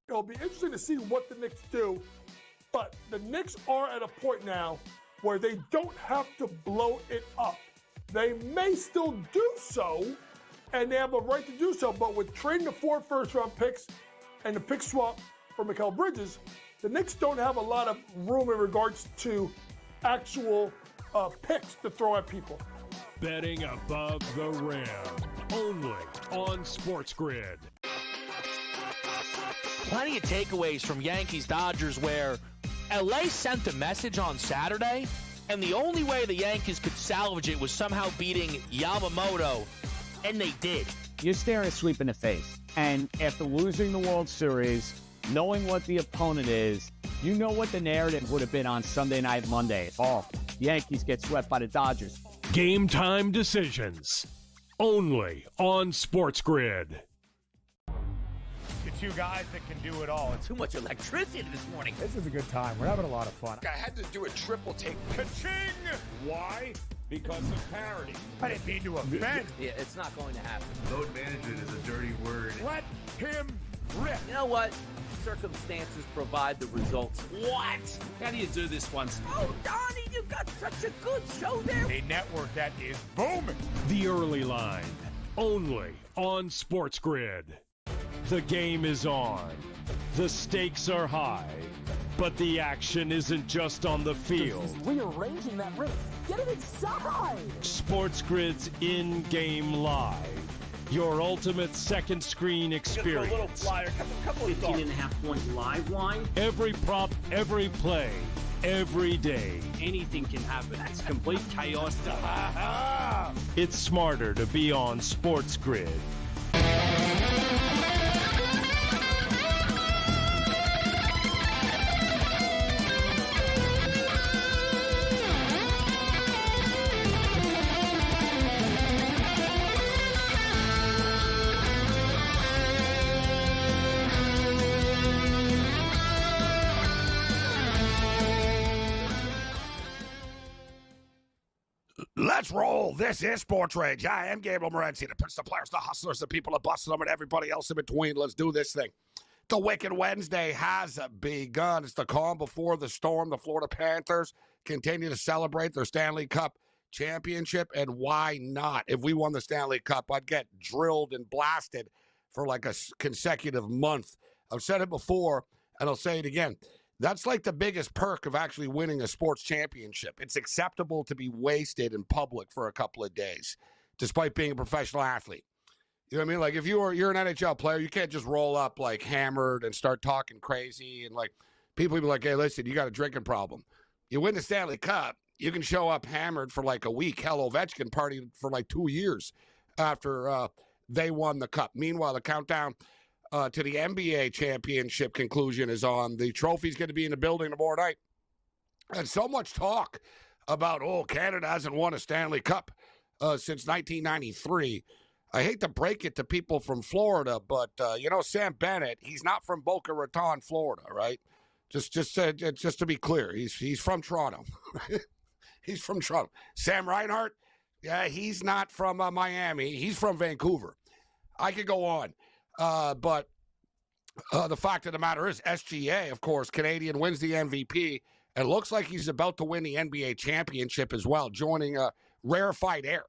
It'll be interesting to see what the Knicks do. But the Knicks are at a point now where they don't have to blow it up. They may still do so, and they have a right to do so, but with trading the 4 first-round picks and the pick swap for Mikal Bridges, the Knicks don't have a lot of room in regards to actual picks to throw at people. Betting above the rim, only on SportsGrid. Plenty of takeaways from Yankees-Dodgers where LA sent a message on Saturday, and the only way the Yankees could salvage it was somehow beating Yamamoto, and they did. You're staring a sweep in the face. And after losing the World Series, knowing what the opponent is, you know what the narrative would have been on Sunday Night Monday. Oh, the Yankees get swept by the Dodgers. Game time decisions, only on SportsGrid. The two guys that can do it all. Too much electricity this morning. This is a good time. We're having a lot of fun. I had to do a triple take. Ka-ching! Why? Because of parity. I didn't mean to offend. Yeah, it's not going to happen. Load management is a dirty word. Let him rip. You know what? Circumstances provide the results. What? How do you do this once? Oh, Donnie, you got such a good show there. A network that is booming. The early line, only on SportsGrid. The game is on. The stakes are high. But the action isn't just on the field. He's rearranging that rim. Get it inside! SportsGrid's in-game live. Your ultimate second screen experience. Just a little flyer, couple of 15.5-point live line. Every prop, every play, every day. Anything can happen. It's complete chaos. It's smarter to be on SportsGrid. Let's roll. This is SportsRage. I am Gabriel Morency, the Prince, the players, the hustlers, the people that busted them, and everybody else in between. Let's do this thing. The Wicked Wednesday has begun. It's the calm before the storm. The Florida Panthers continue to celebrate their Stanley Cup championship, and why not? If we won the Stanley Cup, I'd get drilled and blasted for like a consecutive month. I've said it before, and I'll say it again. That's like the biggest perk of actually winning a sports championship. It's acceptable to be wasted in public for a couple of days, despite being a professional athlete. You know what I mean? Like, if you're an NHL player, you can't just roll up, like, hammered and start talking crazy. And, like, people be like, hey, listen, you got a drinking problem. You win the Stanley Cup, you can show up hammered for, like, a week. Hell, Ovechkin partied for, like, 2 years after they won the Cup. Meanwhile, the countdown to the NBA championship conclusion is on. The trophy's going to be in the building tomorrow night. And so much talk about, Canada hasn't won a Stanley Cup since 1993. I hate to break it to people from Florida, but, Sam Bennett, he's not from Boca Raton, Florida, right? Just to be clear, he's from Toronto. He's from Toronto. Sam Reinhart, yeah, he's not from Miami. He's from Vancouver. I could go on. But the fact of the matter is, SGA, of course, Canadian wins the MVP, and looks like he's about to win the NBA championship as well, joining rarefied air.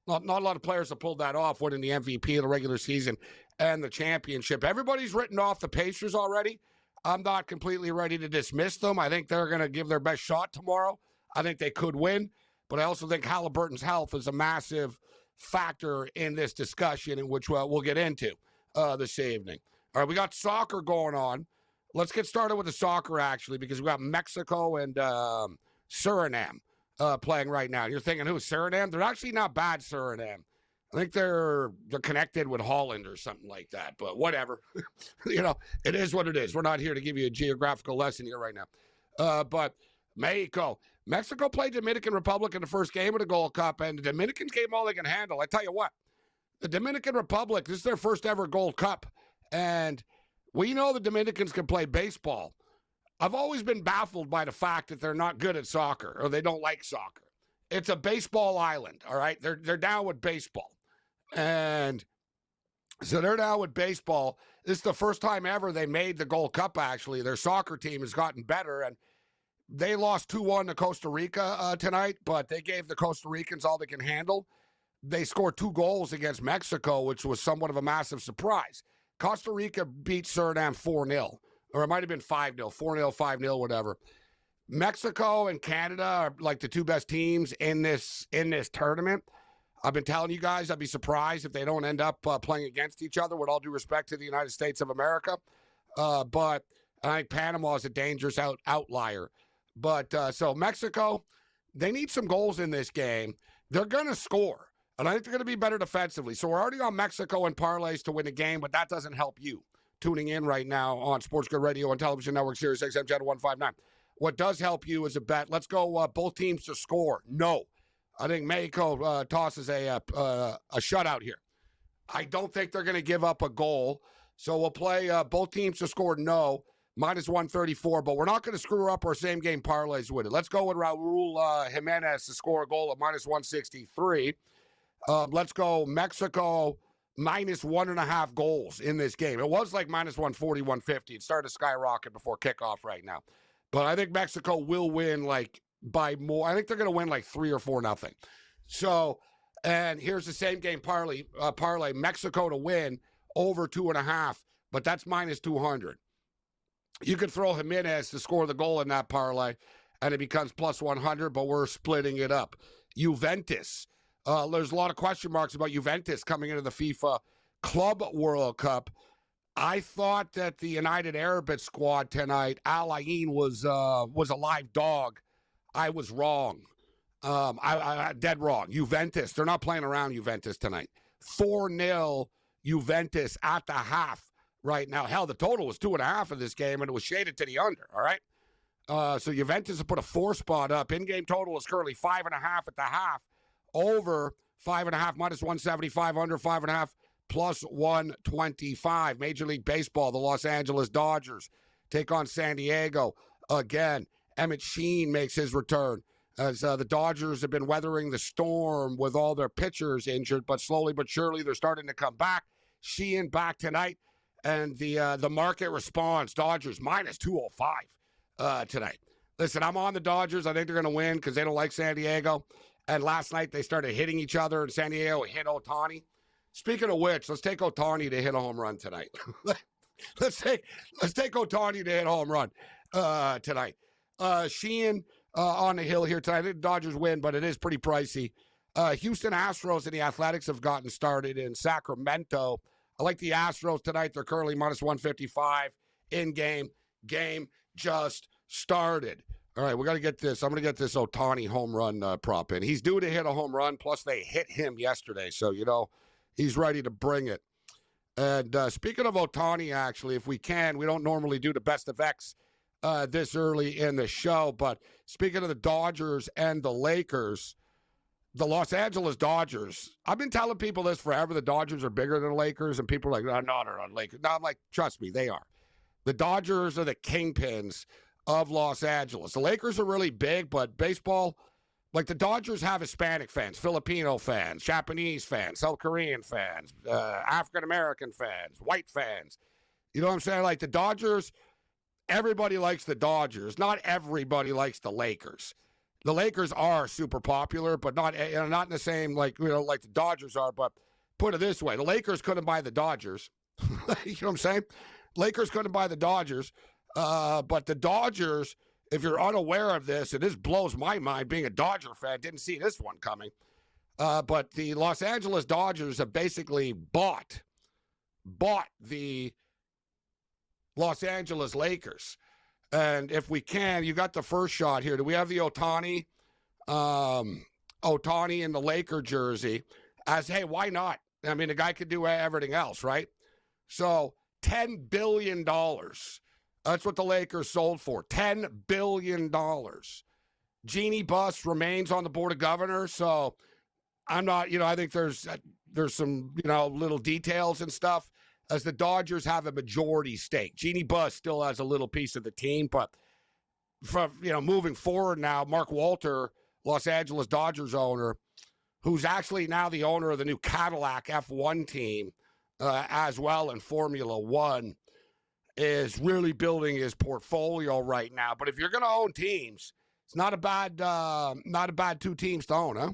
Not a lot of players have pulled that off, winning the MVP of the regular season and the championship. Everybody's written off the Pacers already. I'm not completely ready to dismiss them. I think they're going to give their best shot tomorrow. I think they could win, but I also think Halliburton's health is a massive factor in this discussion, in which we'll get into this evening. All right, we got soccer going on. Let's get started with the soccer, actually, because we got Mexico and Suriname playing right now. You're thinking, who's Suriname? They're actually not bad, Suriname. I think they're connected with Holland or something like that, but whatever. It is what it is. We're not here to give you a geographical lesson here right now. But Mexico played Dominican Republic in the first game of the Gold Cup, and the Dominicans gave them all they can handle. I tell you what, the Dominican Republic, this is their first ever Gold Cup, and we know the Dominicans can play baseball. I've always been baffled by the fact that they're not good at soccer, or they don't like soccer. It's a baseball island, all right? They're down with baseball. And So they're now with baseball. This is the first time ever they made the Gold Cup, actually. Their soccer team has gotten better, and they lost 2-1 to Costa Rica tonight, but they gave the Costa Ricans all they can handle. They scored 2 goals against Mexico, which was somewhat of a massive surprise. Costa Rica beat Suriname 4-0, or it might have been 5-0, 4-0, 5-0, whatever. Mexico and Canada are like the 2 best teams in this tournament. I've been telling you guys I'd be surprised if they don't end up playing against each other, with all due respect to the United States of America. But I think Panama is a dangerous outlier. But so Mexico, they need some goals in this game. They're going to score, and I think they're going to be better defensively. So we're already on Mexico and parlays to win the game, but that doesn't help you tuning in right now on SportsGrid Radio and Television Network, Sirius XM Channel 159. What does help you is a bet. Let's go both teams to score. No. I think Mexico tosses a shutout here. I don't think they're going to give up a goal. So we'll play both teams to score no, minus 134. But we're not going to screw up our same-game parlays with it. Let's go with Raul Jimenez to score a goal at minus 163. Let's go Mexico minus 1.5 goals in this game. It was like minus 140, 150. It started to skyrocket before kickoff right now. But I think Mexico will win like by more. I think they're going to win like 3 or 4-0. So, and here's the same game parlay, Mexico to win over 2.5, but that's minus 200. You could throw Jimenez to score the goal in that parlay, and it becomes plus 100, but we're splitting it up. Juventus. There's a lot of question marks about Juventus coming into the FIFA Club World Cup. I thought that the United Arab squad tonight, Al Ain was a live dog. I was wrong. I dead wrong. Juventus, they're not playing around Juventus tonight. 4-0 Juventus at the half right now. Hell, the total was 2.5 in this game, and it was shaded to the under, all right? So Juventus have put a 4 spot up. In-game total is currently 5.5 at the half. Over 5.5, minus 175, under 5.5. Plus 125. Major League Baseball, the Los Angeles Dodgers take on San Diego. Again, Emmett Sheen makes his return as the Dodgers have been weathering the storm with all their pitchers injured, but slowly but surely they're starting to come back. Sheen back tonight, and the market responds. Dodgers minus 205 tonight. Listen, I'm on the Dodgers. I think they're going to win because they don't like San Diego. And last night they started hitting each other, and San Diego hit Ohtani. Speaking of which, let's take Ohtani to hit a home run tonight. let's take Ohtani to hit a home run tonight. Sheehan on the hill here tonight. I think the Dodgers win, but it is pretty pricey. Houston Astros and the Athletics have gotten started in Sacramento. I like the Astros tonight. They're currently minus 155 in game. Game just started. All right, we got to get this. I'm going to get this Ohtani home run prop in. He's due to hit a home run, plus they hit him yesterday. So, he's ready to bring it. And speaking of Ohtani, actually, if we can, we don't normally do the best of X this early in the show. But speaking of the Dodgers and the Lakers, the Los Angeles Dodgers, I've been telling people this forever. The Dodgers are bigger than the Lakers, and people are like, no, they're not Lakers. No, I'm like, trust me, they are. The Dodgers are the kingpins of Los Angeles. The Lakers are really big, but baseball, like the Dodgers have Hispanic fans, Filipino fans, Japanese fans, South Korean fans, African-American fans, white fans. You know what I'm saying? Like the Dodgers, everybody likes the Dodgers. Not everybody likes the Lakers. The Lakers are super popular, but not in the same, like the Dodgers are. But put it this way, the Lakers couldn't buy the Dodgers. You know what I'm saying? Lakers couldn't buy the Dodgers. But the Dodgers, if you're unaware of this, and this blows my mind being a Dodger fan, didn't see this one coming. But the Los Angeles Dodgers have basically bought the Los Angeles Lakers. And if we can, you got the first shot here. Do we have the Ohtani? Ohtani in the Laker jersey. Hey, why not? I mean, the guy could do everything else, right? So $10 billion. That's what the Lakers sold for, $10 billion. Jeannie Buss remains on the Board of Governors, so I'm not, I think there's some, little details and stuff, as the Dodgers have a majority stake. Jeannie Buss still has a little piece of the team, but from, moving forward now, Mark Walter, Los Angeles Dodgers owner, who's actually now the owner of the new Cadillac F1 team, as well in Formula One, is really building his portfolio right now. But if you're going to own teams, it's not a bad two teams to own, huh?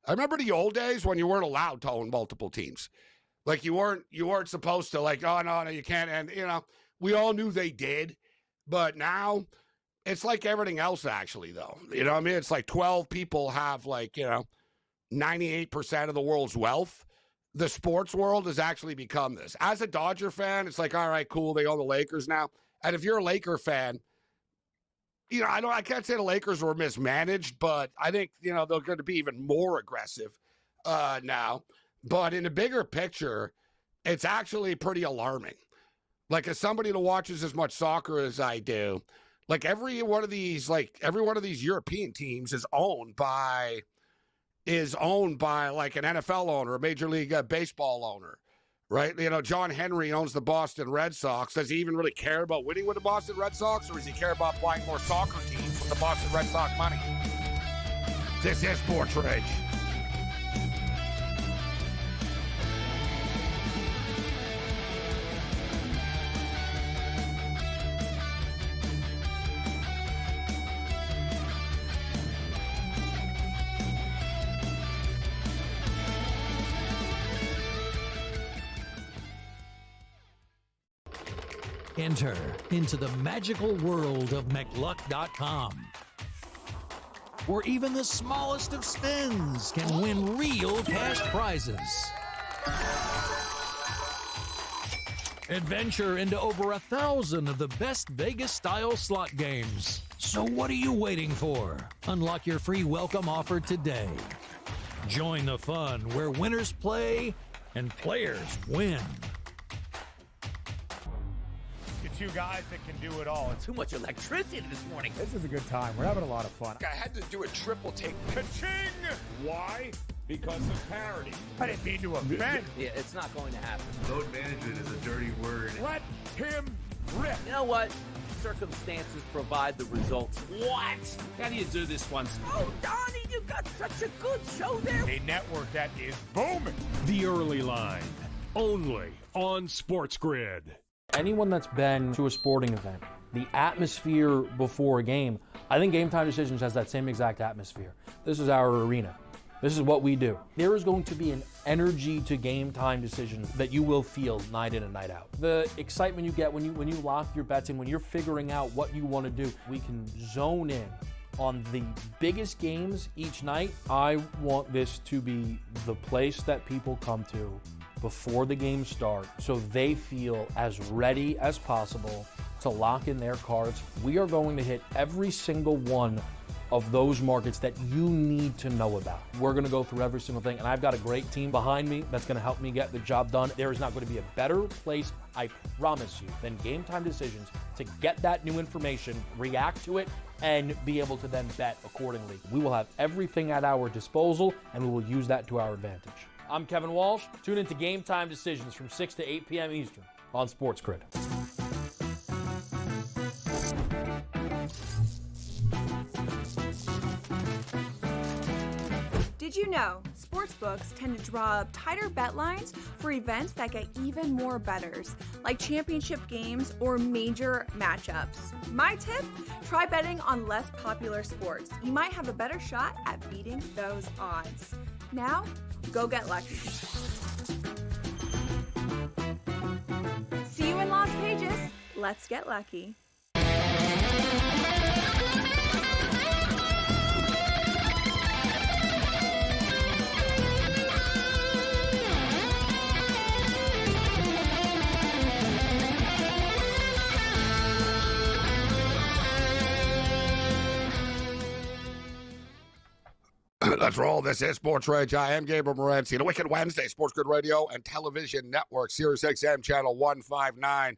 I remember the old days when you weren't allowed to own multiple teams. Like you weren't supposed to, like, oh no, you can't. And we all knew they did, but now it's like everything else, actually, though. You know what I mean? It's like 12 people have 98% of the world's wealth. The sports world has actually become this. As a Dodger fan, it's like, all right, cool, they own the Lakers now. And if you're a Laker fan, I can't say the Lakers were mismanaged, but I think, they're going to be even more aggressive now. But in the bigger picture, it's actually pretty alarming. Like, as somebody that watches as much soccer as I do, like every one of these European teams is owned by like an NFL owner, a Major League Baseball owner, right? John Henry owns the Boston Red Sox. Does he even really care about winning with the Boston Red Sox, or does he care about buying more soccer teams with the Boston Red Sox money? This is SportsRage. Enter into the magical world of McLuck.com, where even the smallest of spins can win real cash prizes. Adventure into over 1,000 of the best Vegas-style slot games. So what are you waiting for? Unlock your free welcome offer today. Join the fun where winners play and players win. Two guys that can do it all. Too much electricity this morning. This is a good time. We're having a lot of fun. I had to do a triple take. Ka-ching! Why? Because of parity. I didn't mean to offend. Yeah, it's not going to happen. Load management is a dirty word. Let him rip. You know what? Circumstances provide the results. What? How do you do this one? Oh, Donnie, you got such a good show there. A network that is booming. The Early Line, only on SportsGrid. Anyone that's been to a sporting event, the atmosphere before a game, I think Game Time Decisions has that same exact atmosphere. This is our arena. This is what we do. There is going to be an energy to Game Time Decisions that you will feel night in and night out. The excitement you get when you lock your bets in, when you're figuring out what you want to do, we can zone in on the biggest games each night. I want this to be the place that people come to before the games start so they feel as ready as possible to lock in their cards. We are going to hit every single one of those markets that you need to know about. We're going to go through every single thing, and I've got a great team behind me that's going to help me get the job done. There is not going to be a better place, I promise you, than Game Time Decisions to get that new information, react to it, and be able to then bet accordingly. We will have everything at our disposal, and we will use that to our advantage. I'm Kevin Walsh. Tune into Game Time Decisions from 6 to 8 p.m. Eastern on SportsGrid. Did you know sportsbooks tend to draw up tighter bet lines for events that get even more bettors, like championship games or major matchups? My tip? Try betting on less popular sports. You might have a better shot at beating those odds. Now, go get lucky. See you in Las Vegas. Let's get lucky. Let's roll. This is SportsRage. I am Gabriel Morency. The Wicked Wednesday, SportsGrid Radio and Television Network, Sirius XM Channel 159.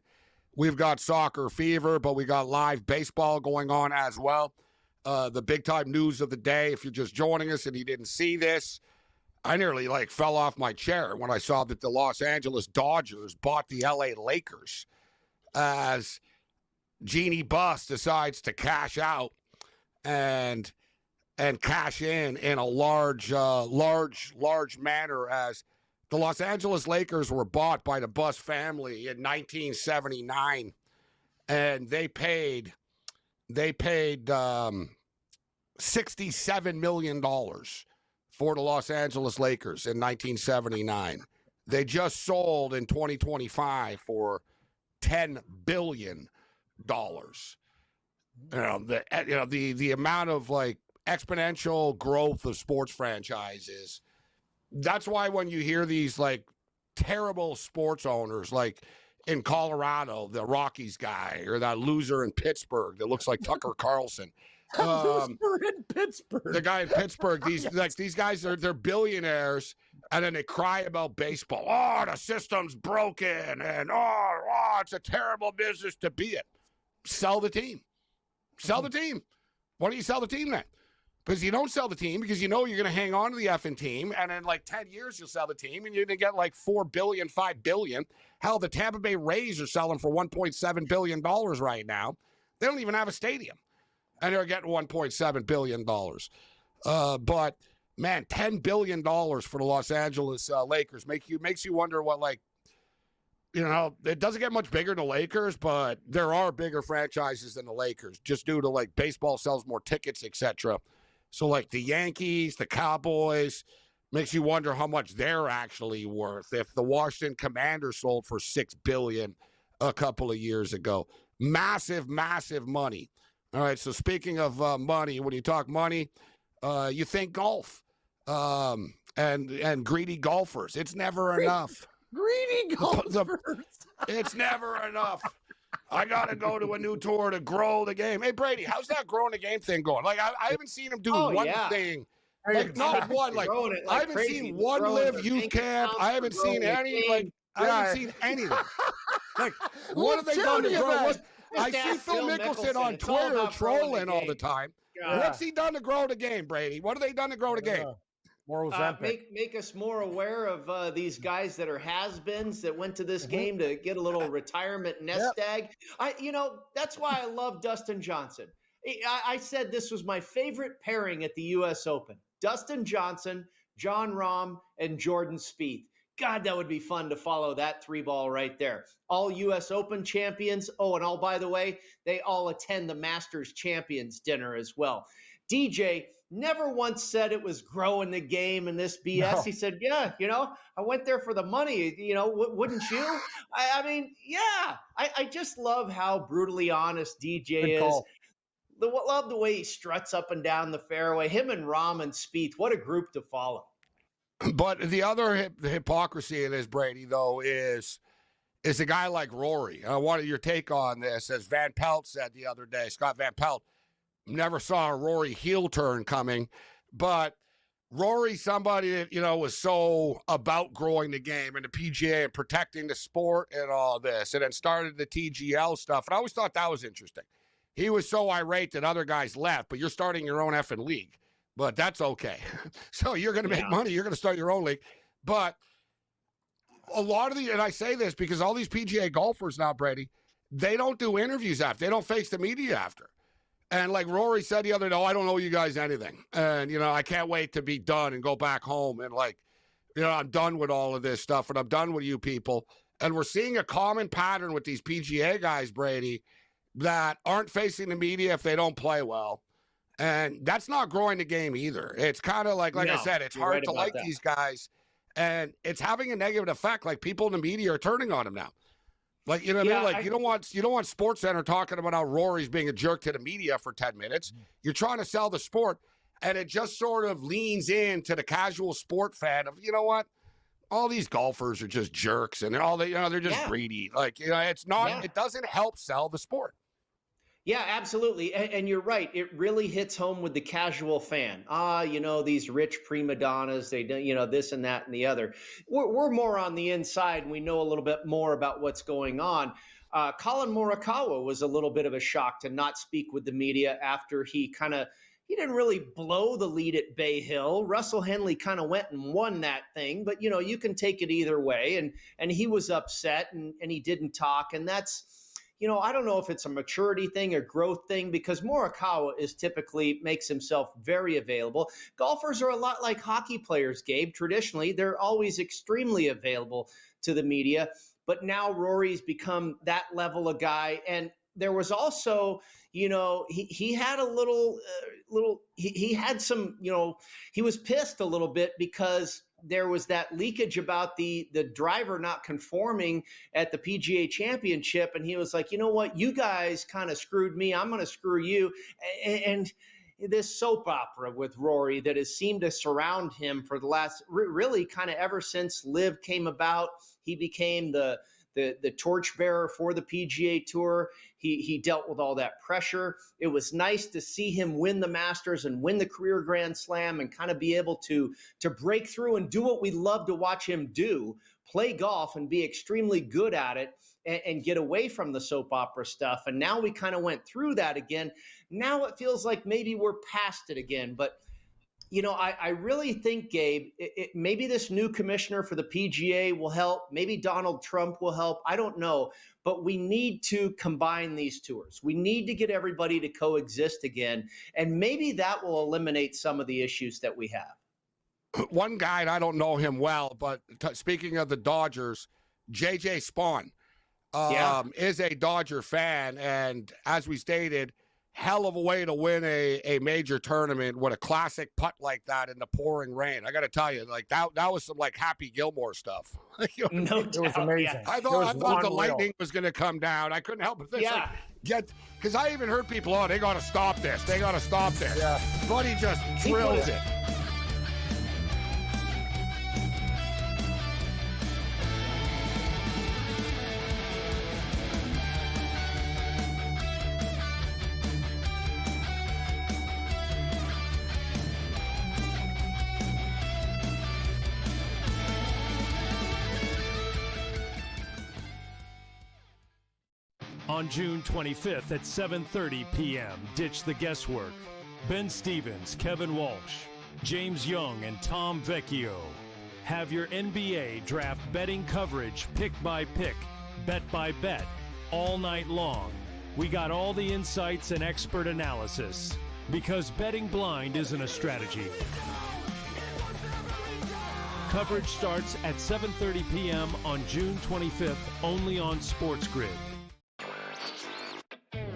We've got soccer fever, but we got live baseball going on as well. The big-time news of the day, if you're just joining us and you didn't see this, I nearly fell off my chair when I saw that the Los Angeles Dodgers bought the LA Lakers as Jeannie Buss decides to cash out and cash in a large manner as The Los Angeles Lakers were bought by the Buss family in 1979, and they paid $67 million for the Los Angeles Lakers in 1979. They just sold in 2025 for $10 billion. The amount of like exponential growth of sports franchises. That's why when you hear these like terrible sports owners, like in Colorado, the Rockies guy, or that loser in Pittsburgh that looks like Tucker Carlson. Loser in Pittsburgh. The guy in Pittsburgh. These guys they're billionaires, and then they cry about baseball. Oh, the system's broken, and it's a terrible business to be in. Sell the team. Sell the team. Why don't you sell the team then? Because you don't sell the team because you know you're going to hang on to the effing team, and in like 10 years you'll sell the team, and you're going to get like $4 billion, $5 billion. Hell, the Tampa Bay Rays are selling for $1.7 billion right now. They don't even have a stadium, and they're getting $1.7 billion. But man, $10 billion for the Los Angeles Lakers makes you wonder what, like, you know, it doesn't get much bigger than the Lakers, but there are bigger franchises than the Lakers just due to like baseball sells more tickets, etc. So like the Yankees, the Cowboys, makes you wonder how much they're actually worth. If the Washington Commanders sold for $6 billion a couple of years ago, massive, massive money. All right. So speaking of money, when you talk money, you think golf and greedy golfers. It's never enough. Greedy golfers. It's never enough. I got to go to a new tour to grow the game. Hey, Brady, how's that growing the game thing going? Like, I haven't seen him do one thing. Like, not one. Like, I haven't seen one live youth camp. I haven't seen any. Like, I haven't seen anything. Like, what have they done to grow? I see Phil Mickelson on Twitter trolling all the time. What's he done to grow the game, Brady? What have they done to grow the game? Make us more aware of these guys that are has-beens that went to this game to get a little retirement nest egg. That's why I love Dustin Johnson. I said this was my favorite pairing at the U.S. Open. Dustin Johnson, Jon Rahm, and Jordan Spieth. God, that would be fun to follow that three ball right there. All U.S. Open champions. Oh, and by the way, they all attend the Masters Champions dinner as well. DJ never once said it was growing the game and this BS. No. He said, yeah, I went there for the money. Wouldn't you? I just love how brutally honest DJ is. Love the way he struts up and down the fairway. Him and Rahm and Spieth, what a group to follow. But the other hypocrisy in this, Brady, though, is a guy like Rory. I wanted your take on this. As Van Pelt said the other day, Scott Van Pelt, never saw a Rory heel turn coming, but Rory, somebody that, was so about growing the game and the PGA and protecting the sport and all this, and then started the TGL stuff. And I always thought that was interesting. He was so irate that other guys left, but you're starting your own effing league, but that's okay. So you're going to make money. You're going to start your own league. But a lot of and I say this because all these PGA golfers now, Brady, they don't do interviews after. They don't face the media after. And like Rory said the other day, I don't owe you guys anything. And, I can't wait to be done and go back home. And I'm done with all of this stuff and I'm done with you people. And we're seeing a common pattern with these PGA guys, Brady, that aren't facing the media if they don't play well. And that's not growing the game either. It's kind of like I said, it's hard to like these guys. And it's having a negative effect. Like people in the media are turning on them now. Like, you know what I mean? Like, you don't want SportsCenter talking about how Rory's being a jerk to the media for 10 minutes. You're trying to sell the sport, and it just sort of leans into the casual sport fan of, you know what? All these golfers are just jerks, and they're just greedy. Like, it's not. It doesn't help sell the sport. Yeah, absolutely. And you're right. It really hits home with the casual fan. These rich prima donnas, they do, this and that and the other. We're more on the inside. And we know a little bit more about what's going on. Colin Morikawa was a little bit of a shock to not speak with the media after he didn't really blow the lead at Bay Hill. Russell Henley kind of went and won that thing, but you can take it either way. And he was upset and he didn't talk. And that's, I don't know if it's a maturity thing, a growth thing, because Morikawa makes himself very available. Golfers are a lot like hockey players, Gabe. Traditionally, they're always extremely available to the media, but now Rory's become that level of guy. And there was also, he had a he had some, he was pissed a little bit because there was that leakage about the driver not conforming at the PGA Championship. And he was like, you know what, you guys kind of screwed me. I'm going to screw you. And this soap opera with Rory that has seemed to surround him for the last, really kind of ever since LIV came about. He became the torchbearer for the PGA Tour. He dealt with all that pressure. It was nice to see him win the Masters and win the career Grand Slam and kind of be able to break through and do what we love to watch him do, play golf and be extremely good at it and get away from the soap opera stuff. And now we kind of went through that again. Now it feels like maybe we're past it again. But I really think, Gabe, maybe this new commissioner for the PGA will help. Maybe Donald Trump will help. I don't know. But we need to combine these tours. We need to get everybody to coexist again. And maybe that will eliminate some of the issues that we have. One guy, and I don't know him well, but speaking of the Dodgers, J.J. Spawn is a Dodger fan. And as we stated, hell of a way to win a major tournament with a classic putt like that in the pouring rain. I got to tell you, like that was some like Happy Gilmore stuff. No doubt. It was amazing. Yeah. I thought the lightning was going to come down. I couldn't help but think, because I even heard people, they got to stop this. They got to stop this. Yeah. But he just drills it. On June 25th at 7:30 p.m., ditch the guesswork. Ben Stevens, Kevin Walsh, James Young, and Tom Vecchio have your NBA draft betting coverage pick by pick, bet by bet, all night long. We got all the insights and expert analysis because betting blind isn't a strategy. Coverage starts at 7:30 p.m. on June 25th, only on SportsGrid.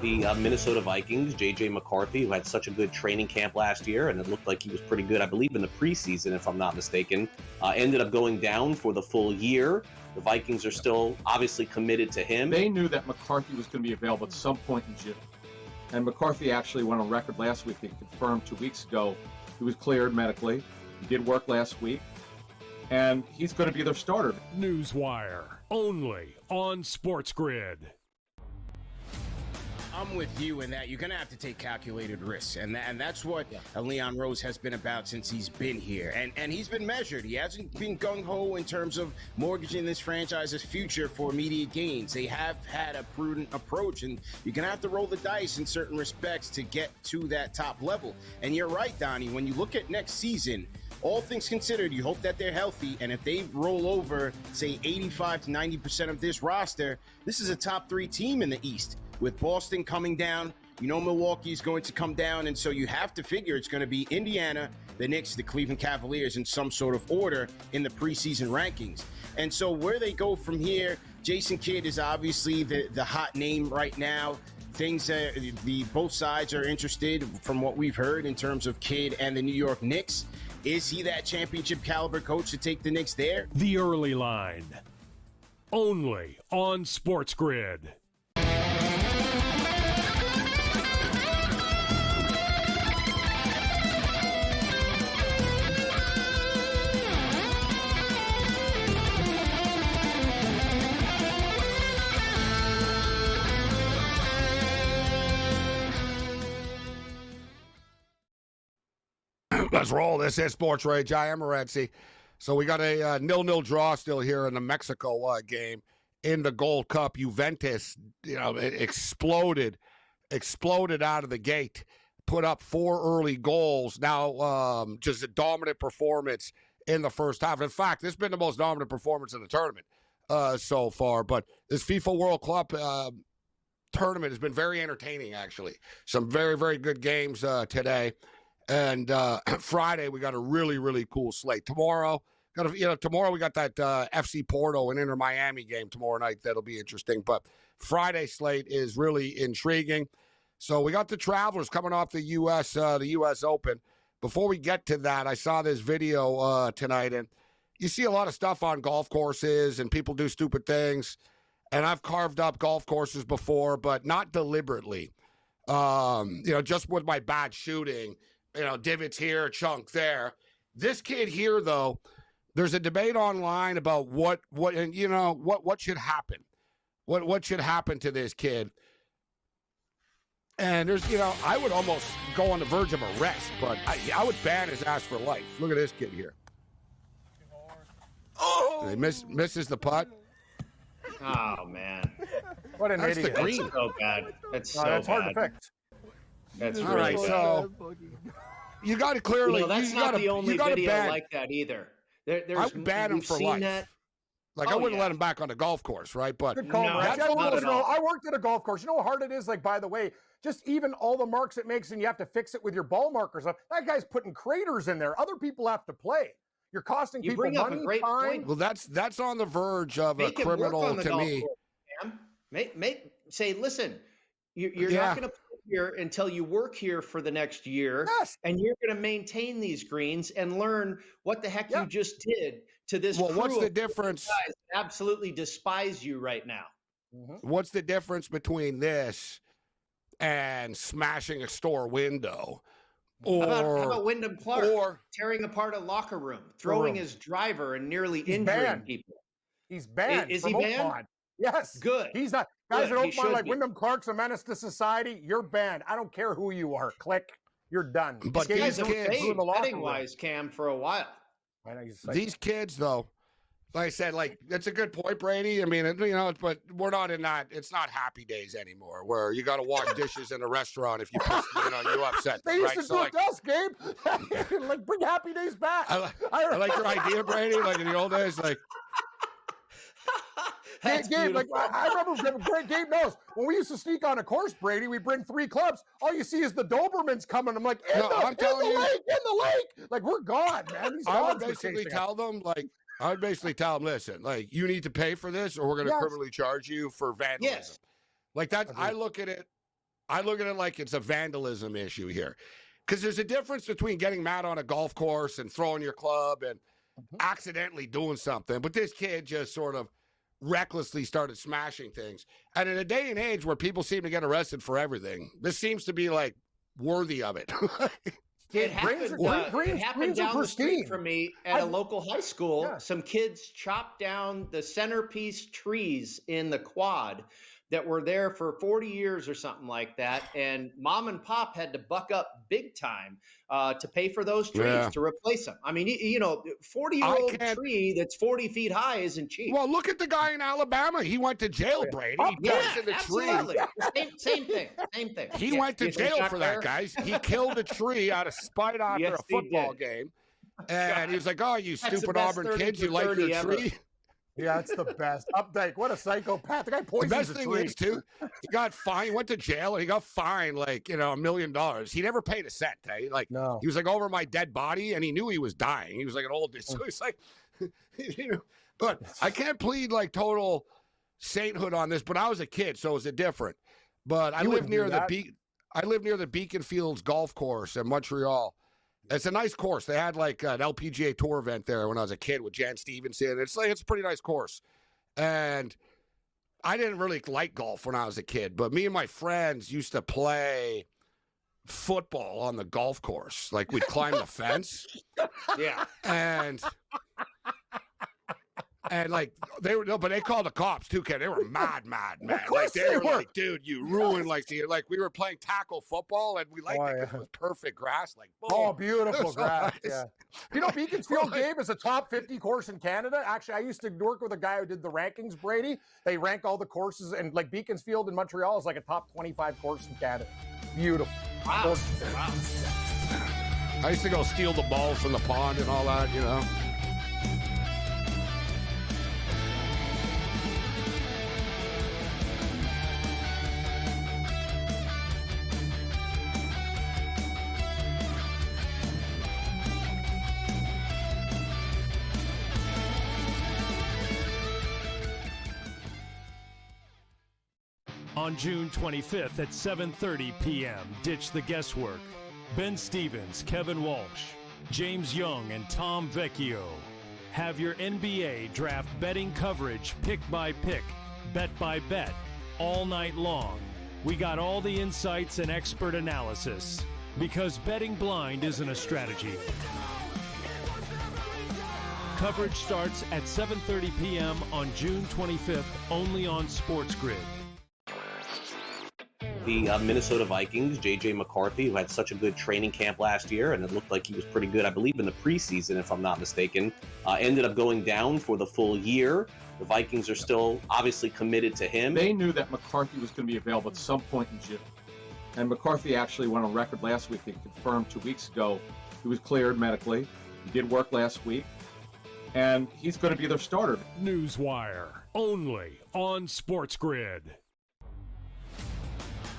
The Minnesota Vikings, J.J. McCarthy, who had such a good training camp last year, and it looked like he was pretty good, I believe, in the preseason, if I'm not mistaken, ended up going down for the full year. The Vikings are still obviously committed to him. They knew that McCarthy was going to be available at some point in June. And McCarthy actually went on record last week. They confirmed 2 weeks ago he was cleared medically. He did work last week. And he's going to be their starter. Newswire, only on SportsGrid. I'm with you in that you're going to have to take calculated risks. And that's what Leon Rose has been about since he's been here. And he's been measured. He hasn't been gung-ho in terms of mortgaging this franchise's future for immediate gains. They have had a prudent approach, and you're going to have to roll the dice in certain respects to get to that top level. And you're right, Donnie, when you look at next season, all things considered, you hope that they're healthy, and if they roll over, say, 85 to 90% of this roster, this is a top 3 team in the East. With Boston coming down, Milwaukee's going to come down, and so you have to figure it's going to be Indiana, the Knicks, the Cleveland Cavaliers in some sort of order in the preseason rankings. And so where they go from here, Jason Kidd is obviously the hot name right now. Things that both sides are interested from what we've heard in terms of Kidd and the New York Knicks. Is he that championship caliber coach to take the Knicks there? The Early Line, only on SportsGrid. Let's roll. This is SportsRage. I am Morency. So we got a 0-0 draw still here in the Mexico game. In the Gold Cup, Juventus, it exploded out of the gate, put up 4 early goals. Now, just a dominant performance in the first half. In fact, this has been the most dominant performance in the tournament so far. But this FIFA World Cup, tournament has been very entertaining, actually. Some very, very good games today. And Friday, we got a really, really cool slate. Tomorrow we got that FC Porto and Inter Miami game tomorrow night. That'll be interesting. But Friday slate is really intriguing. So we got the Travelers coming off the U.S. Open. Before we get to that, I saw this video tonight, and you see a lot of stuff on golf courses, and people do stupid things. And I've carved up golf courses before, but not deliberately. Just with my bad shooting, divots here, chunk there. This kid here, though, there's a debate online about what should happen. What should happen to this kid? And there's, I would almost go on the verge of arrest, but I would ban his ass for life. Look at this kid here. Oh! He misses the putt. Oh, man. What an That's idiot. The green. That's so bad. That's hard to fix. That's all really right, bad. so you got to clearly. That's not the only video like that either. I would ban him for life. That. Like, I wouldn't let him back on the golf course, right? But Good call, No, Rich. that's not at all. I worked at a golf course. You know how hard it is? Like, by the way, just even all the marks it makes, and you have to fix it with your ball markers. That guy's putting craters in there. Other people have to play. You're costing people bring up money, a great time. point. Well, that's on the verge of Make a it work criminal on the to golf me. course, Cam. Say, listen, you're Yeah. not going to play here until you work here for the next year, Yes. and you're going to maintain these greens and learn what the heck you just did to this. Well, crew what's the of difference? Guys that absolutely despise you right now. What's the difference between this and smashing a store window? Or How about Wyndham Clark or tearing apart a locker room, throwing his driver and nearly injuring banned. people? He's banned. Is from he banned? Oakmont. Yes. Good. He's not. Guys Good. at He Oakmont should like be. Wyndham Clark's a menace to society. You're banned. I don't care who you are. Click. You're done. But This these guy's kids- ruined the locker betting room. wise, Cam, for a while. I know he's psycho. these kids, though, like I said, like that's a good point, Brady. I mean, but we're not in that. It's not happy days anymore, where you got to wash dishes in a restaurant if you you upset They them, used right? to So do like, it to us, Gabe. Like, bring Happy Days back. I like your idea, Brady. Like in the old days, like. That's Gabe, like beautiful. I remember, Gabe knows when we used to sneak on a course, Brady. We bring 3 clubs. All you see is the Dobermans coming. I'm like, in the lake. Like, we're gone, man. These I would dogs are basically chasing us. tell them, listen, like you need to pay for this, or we're going to Yes. criminally charge you for vandalism. Yes. Like that, I look at it like it's a vandalism issue here, because there's a difference between getting mad on a golf course and throwing your club and accidentally doing something. But this kid just sort of recklessly started smashing things. And in a day and age where people seem to get arrested for everything, this seems to be like worthy of it. It happened, greens are down the street pristine. from me at a local high school. Yeah. Some kids chopped down the centerpiece trees in the quad that were there for 40 years or something like that. And mom and pop had to buck up big time to pay for those trees, to replace them. I mean, 40-year-old tree that's 40 feet high isn't cheap. Well, look at the guy in Alabama. He went to jail, Brady. He dies in the absolutely. tree. Same thing. He went to jail for that, guys. He killed a tree out of spite after Yes, a he football did. game. And he was like, oh, you That's the stupid best Auburn 30 kids, for you like 30 your ever. tree? Yeah, it's the best. Updike, what a psychopath. The guy The poisons best a thing tree. is, too, he got fined. He went to jail and he got fined like, $1 million. He never paid a cent. Eh? Like, No. he was like over my dead body and he knew he was dying. He was like an old dude. So he's like, but I can't plead like total sainthood on this, but I was a kid, so it was a different. But I You live wouldn't near do that. I live near the Beacon Fields golf course in Montreal. It's a nice course. They had like an LPGA tour event there when I was a kid with Jan Stevenson. It's a pretty nice course. And I didn't really like golf when I was a kid, but me and my friends used to play football on the golf course. Like we'd climb the fence. Yeah. And like but they called the cops too, Ken. They were mad, man. course Like they they were were. like, dude, you ruined we were playing tackle football and we liked it because yeah. it was perfect grass. Like, boom. Oh, It beautiful was so grass. nice. Yeah. You know, Beaconsfield Gabe is a top 50 course in Canada. Actually, I used to work with a guy who did the rankings, Brady. They rank all the courses, and like Beaconsfield in Montreal is like a top 25 course in Canada. Beautiful. Wow. I used to go steal the balls from the pond and all that, On June 25th at 7:30 p.m., ditch the guesswork. Ben Stevens, Kevin Walsh, James Young, and Tom Vecchio have your NBA draft betting coverage pick by pick, bet by bet, all night long. We got all the insights and expert analysis because betting blind isn't a strategy. Coverage starts at 7:30 p.m. on June 25th, only on SportsGrid. The Minnesota Vikings, J.J. McCarthy, who had such a good training camp last year, and it looked like he was pretty good, I believe, in the preseason, if I'm not mistaken, ended up going down for the full year. The Vikings are still obviously committed to him. They knew that McCarthy was going to be available at some point in June. And McCarthy actually went on record last week and confirmed 2 weeks ago he was cleared medically. He did work last week. And he's going to be their starter. Newswire, only on SportsGrid.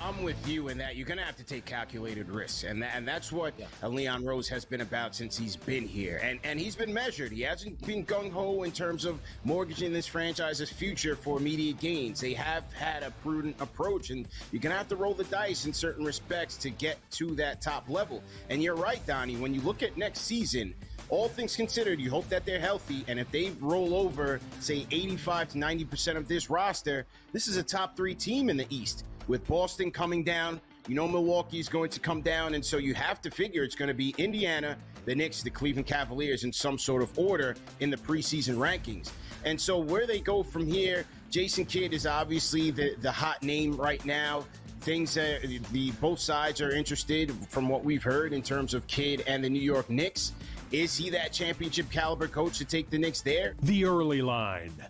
I'm with you in that you're going to have to take calculated risks. And that's what Leon Rose has been about since he's been here. And he's been measured. He hasn't been gung-ho in terms of mortgaging this franchise's future for immediate gains. They have had a prudent approach, and you're going to have to roll the dice in certain respects to get to that top level. And you're right, Donnie, when you look at next season, all things considered, you hope that they're healthy, and if they roll over, say, 85 to 90% of this roster, this is a top 3 team in the East. With Boston coming down, Milwaukee is going to come down, and so you have to figure it's going to be Indiana, the Knicks, the Cleveland Cavaliers in some sort of order in the preseason rankings. And so where they go from here, Jason Kidd is obviously the hot name right now. Both sides are interested from what we've heard in terms of Kidd and the New York Knicks. Is he that championship caliber coach to take the Knicks there? The Early Line,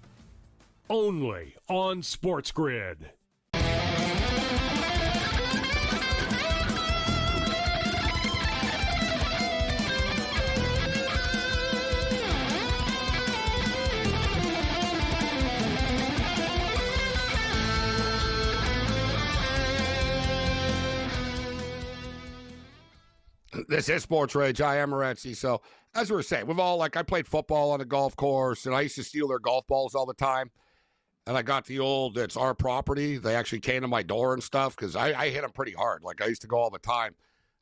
only on SportsGrid. This is SportsRage. I am Morency. So, as we were saying, we've all, I played football on a golf course, and I used to steal their golf balls all the time. And I got the old, it's our property. They actually came to my door and stuff because I hit them pretty hard. I used to go all the time.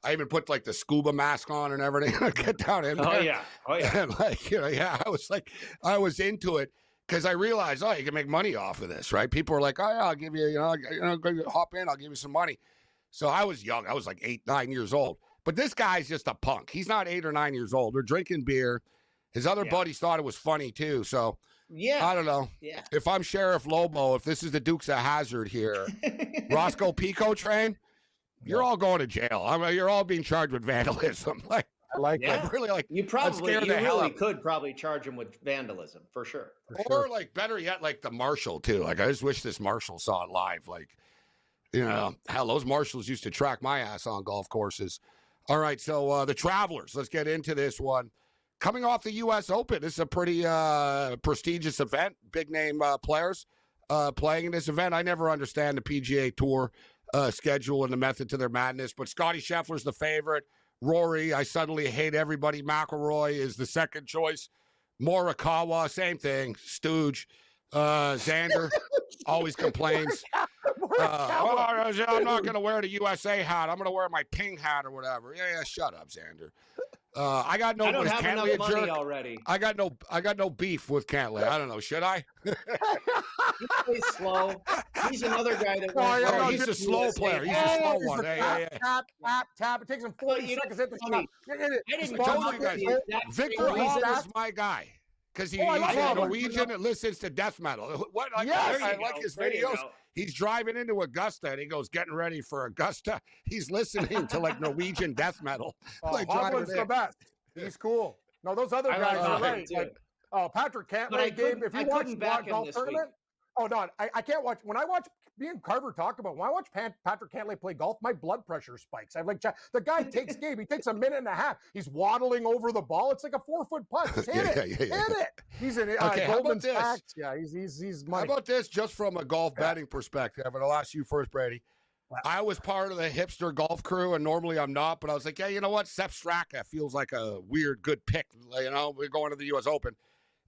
I even put, the scuba mask on and everything. Get down in there. Oh, yeah. And, I was into it because I realized, you can make money off of this, right? People were like, I'll give you, hop in, I'll give you some money. So I was young. I was 8, 9 years old. But this guy's just a punk. He's not 8 or 9 years old. They're drinking beer. His other buddies thought it was funny, too. So, I don't know. Yeah. If I'm Sheriff Lobo, if this is the Dukes of Hazzard here, Roscoe Pico train, you're all going to jail. You're all being charged with vandalism. I like Yeah. it. Really, You really could probably charge him with vandalism, for sure. Or, better yet, the marshal, too. I just wish this marshal saw it live. Hell, those marshals used to track my ass on golf courses. All right, so the Travelers, let's get into this one. Coming off the U.S. Open, this is a pretty prestigious event, big-name players playing in this event. I never understand the PGA Tour schedule and the method to their madness, but Scottie Scheffler's the favorite. Rory, I suddenly hate everybody. McIlroy is the second choice. Morikawa, same thing. Stooge. Xander always complains. I'm not going to wear the USA hat. I'm going to wear my ping hat or whatever. Yeah, shut up, Xander. I got no. I don't have Cantley enough money already. I got no beef with Cantley. I don't know. Should I? He plays slow. He's another guy that. He's a slow player. He's a slow one. Tap. It takes him 40 seconds to hit the shot. Victor Hall is my guy. Because he's a Norwegian that listens to death metal. I like his videos. He's driving into Augusta, and he goes, getting ready for Augusta. He's listening to, Norwegian death metal. Hovland's the best. He's cool. No, those other guys are right. Patrick Cantlay, Gabe, if you watch golf tournament. Oh, no, I can't watch. When I watch, me and Carver talk about, when I watch Patrick Cantlay play golf, my blood pressure spikes. The guy takes Gabe. He takes a minute and a half. He's waddling over the ball. It's like a 4-foot putt. Just hit it. He's in Goldman Sachs. Yeah, he's money. How about this, just from a golf betting perspective? And I'll ask you first, Brady. I was part of the hipster golf crew, and normally I'm not, but I was like, you know what? Sepp Straka feels like a weird, good pick. We're going to the U.S. Open.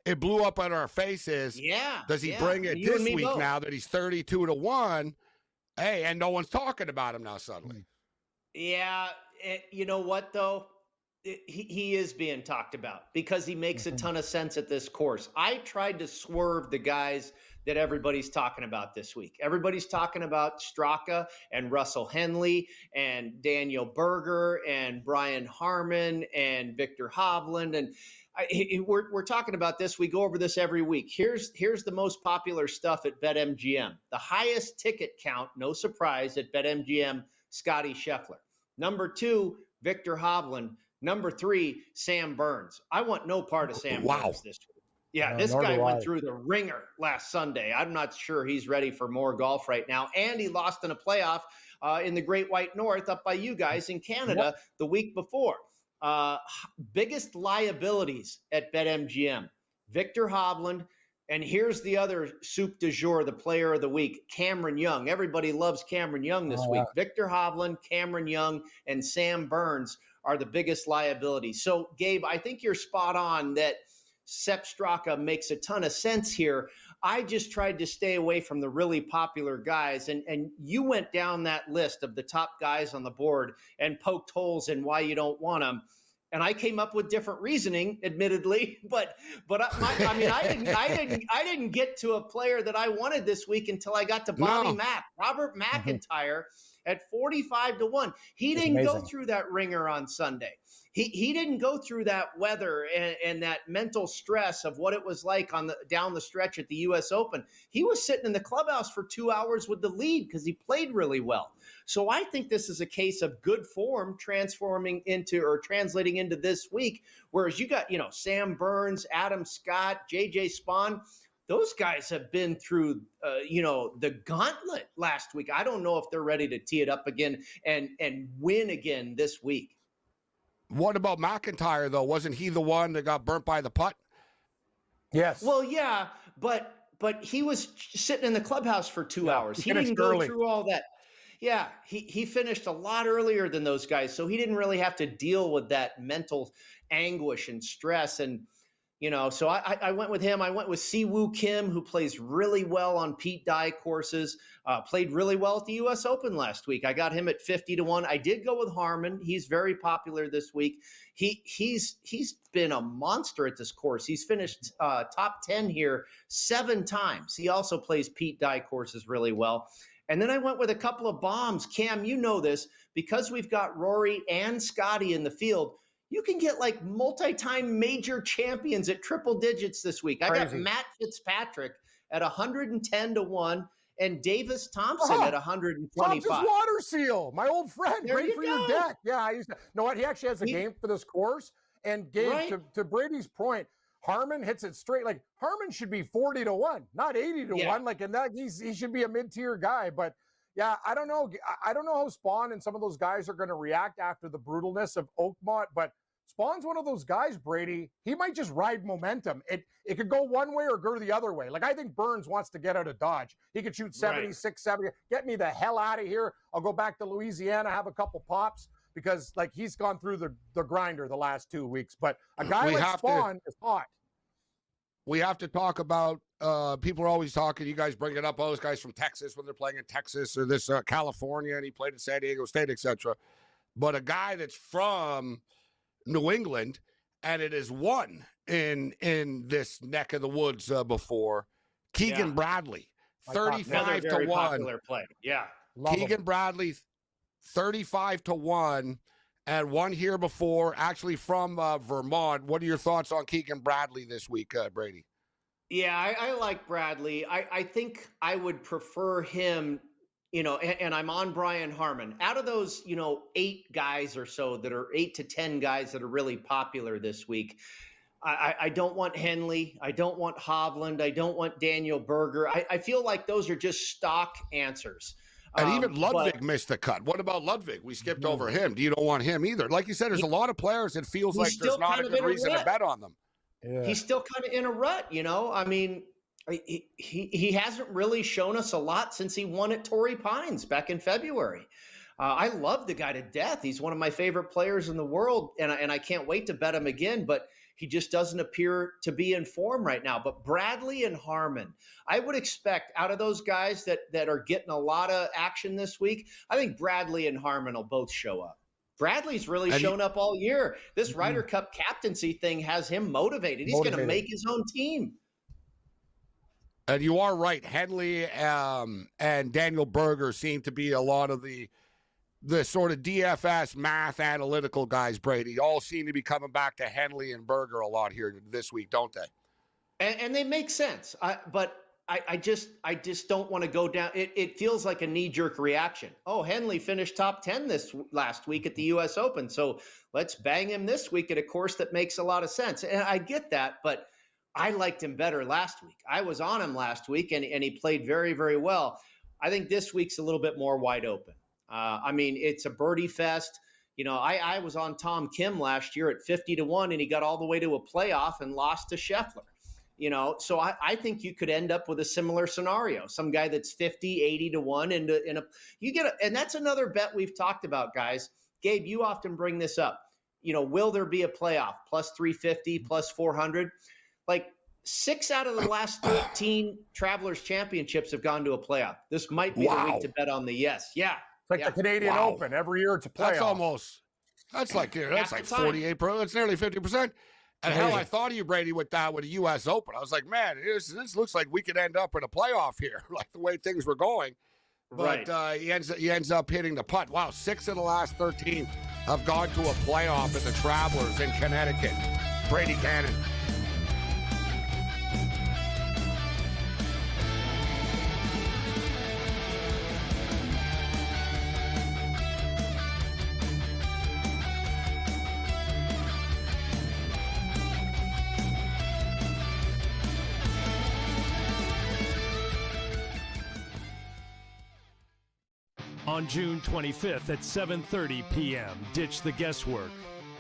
It blew up on our faces. Yeah. Does he bring it this week now that he's 32-1? Hey, and no one's talking about him now suddenly. Yeah, you know what though? He is being talked about because he makes a ton of sense at this course. I tried to swerve the guys that everybody's talking about this week. Everybody's talking about Straka and Russell Henley and Daniel Berger and Brian Harmon and Victor Hovland. And we're talking about this. We go over this every week. Here's the most popular stuff at BetMGM. The highest ticket count, no surprise, at BetMGM, Scotty Scheffler. Number 2, Victor Hovland. Number 3, Sam Burns. I want no part of Sam Burns this week. Yeah, this guy went through the ringer last Sunday. I'm not sure he's ready for more golf right now. And he lost in a playoff in the Great White North up by you guys in Canada the week before. Biggest liabilities at BetMGM. Victor Hovland. And here's the other soup du jour, the player of the week, Cameron Young. Everybody loves Cameron Young this week. Victor Hovland, Cameron Young, and Sam Burns are the biggest liabilities. So, Gabe, I think you're spot on that Sepp Straka makes a ton of sense here. I just tried to stay away from the really popular guys, and you went down that list of the top guys on the board and poked holes in why you don't want them. And I came up with different reasoning, admittedly, but I didn't get to a player that I wanted this week until I got to Bobby Mack, Robert McIntyre at 45-1. He didn't go through that ringer on Sunday. He didn't go through that weather and that mental stress of what it was like down the stretch at the U.S. Open. He was sitting in the clubhouse for 2 hours with the lead because he played really well. So I think this is a case of good form translating into this week. Whereas you got, Sam Burns, Adam Scott, JJ Spawn. Those guys have been through, the gauntlet last week. I don't know if they're ready to tee it up again and win again this week. What about McIntyre, though? Wasn't he the one that got burnt by the putt? Yes. Well, yeah, but he was sitting in the clubhouse for 2 hours. He didn't go through all that. Yeah, he finished a lot earlier than those guys, so he didn't really have to deal with that mental anguish and stress. And, so I went with him. I went with Siwoo Kim, who plays really well on Pete Dye courses, played really well at the U.S. Open last week. I got him at 50-1. I did go with Harmon. He's very popular this week. He's been a monster at this course. He's finished top 10 here 7 times. He also plays Pete Dye courses really well. And then I went with a couple of bombs. Cam, you know this, because we've got Rory and Scotty in the field. You can get like multi-time major champions at triple digits this week. I got Matt Fitzpatrick at 110-1 and Davis Thompson at 125. Thompson's Water Seal, my old friend. Great for your deck. Yeah, I used to. You know what? He actually has a game for this course. And Gabe, to Brady's point, Harmon hits it straight. Like Harmon should be 40-1, not 80-1. Like in that, he should be a mid-tier guy. But yeah, I don't know. I don't know how Spawn and some of those guys are going to react after the brutalness of Oakmont. But Spawn's one of those guys, Brady. He might just ride momentum. It could go one way or go the other way. Like I think Burns wants to get out of Dodge. He could shoot 76, 70. Get me the hell out of here. I'll go back to Louisiana, have a couple pops. Because like he's gone through the grinder the last 2 weeks. But a guy like Spawn is hot. We have to talk about, people are always talking, you guys bring it up, those guys from Texas when they're playing in Texas or this California, and he played in San Diego State, etc. But a guy that's from New England, and it has won in this neck of the woods before, Keegan Bradley, 35-1. Yeah. Keegan Bradley, 35-1. And one here before, actually from Vermont. What are your thoughts on Keegan Bradley this week, Brady? Yeah, I like Bradley. I think I would prefer him, and I'm on Brian Harmon. Out of those, 8 guys or so that are 8 to 10 guys that are really popular this week, I don't want Henley. I don't want Hovland. I don't want Daniel Berger. I feel like those are just stock answers. And even Ludwig missed the cut. What about Ludwig? We skipped over him. You don't want him either. Like you said, there's a lot of players. It feels like there's not a good reason to bet on them. Yeah. He's still kind of in a rut, I mean, he hasn't really shown us a lot since he won at Torrey Pines back in February. I love the guy to death. He's one of my favorite players in the world, and I can't wait to bet him again. But He just doesn't appear to be in form right now. But Bradley and Harmon, I would expect out of those guys that are getting a lot of action this week, I think Bradley and Harmon will both show up. Bradley's really shown up all year. This Ryder Cup captaincy thing has him motivated. He's going to make his own team. And you are right. Henley and Daniel Berger seem to be a lot of the sort of DFS math analytical guys, Brady. All seem to be coming back to Henley and Berger a lot here this week, don't they? And they make sense. But I just don't want to go down. It feels like a knee-jerk reaction. Oh, Henley finished top 10 this last week at the U.S. Open, so let's bang him this week at a course that makes a lot of sense. And I get that, but I liked him better last week. I was on him last week, and he played very, very well. I think this week's a little bit more wide open. I mean, it's a birdie fest. You know, I was on Tom Kim last year at 50-1, and he got all the way to a playoff and lost to Scheffler. You know, so I think you could end up with a similar scenario. Some guy that's 50, 80-1, and that's another bet we've talked about, guys. Gabe, you often bring this up. You know, will there be a playoff? Plus 350, plus 400? Like 6 out of the last 13 Travelers Championships have gone to a playoff. This might be the week to bet on the yes. Yeah. It's like the Canadian Open. Every year it's a playoff. That's like 48 pro. That's nearly 50%. And hell, I thought of you, Brady, with the U.S. Open. I was like, man, this looks like we could end up in a playoff here, like the way things were going. But he ends up hitting the putt. Wow, 6 of the last 13 have gone to a playoff at the Travelers in Connecticut. Brady Cannon. On June 25th at 7:30 p.m., ditch the guesswork.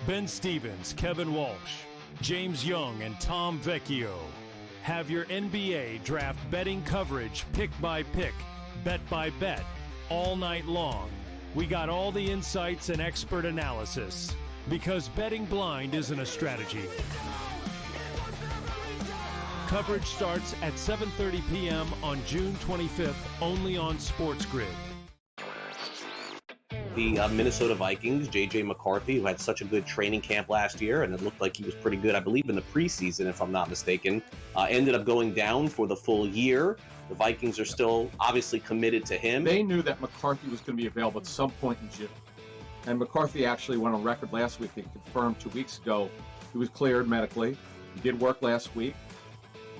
Ben Stevens, Kevin Walsh, James Young, and Tom Vecchio have your NBA draft betting coverage pick by pick, bet by bet, all night long. We got all the insights and expert analysis because betting blind isn't a strategy. Coverage starts at 7:30 p.m. on June 25th, only on SportsGrid. The Minnesota Vikings, J.J. McCarthy, who had such a good training camp last year, and it looked like he was pretty good, I believe, in the preseason, if I'm not mistaken, ended up going down for the full year. The Vikings are still obviously committed to him. They knew that McCarthy was going to be available at some point in June. And McCarthy actually went on record last week. They confirmed 2 weeks ago he was cleared medically. He did work last week.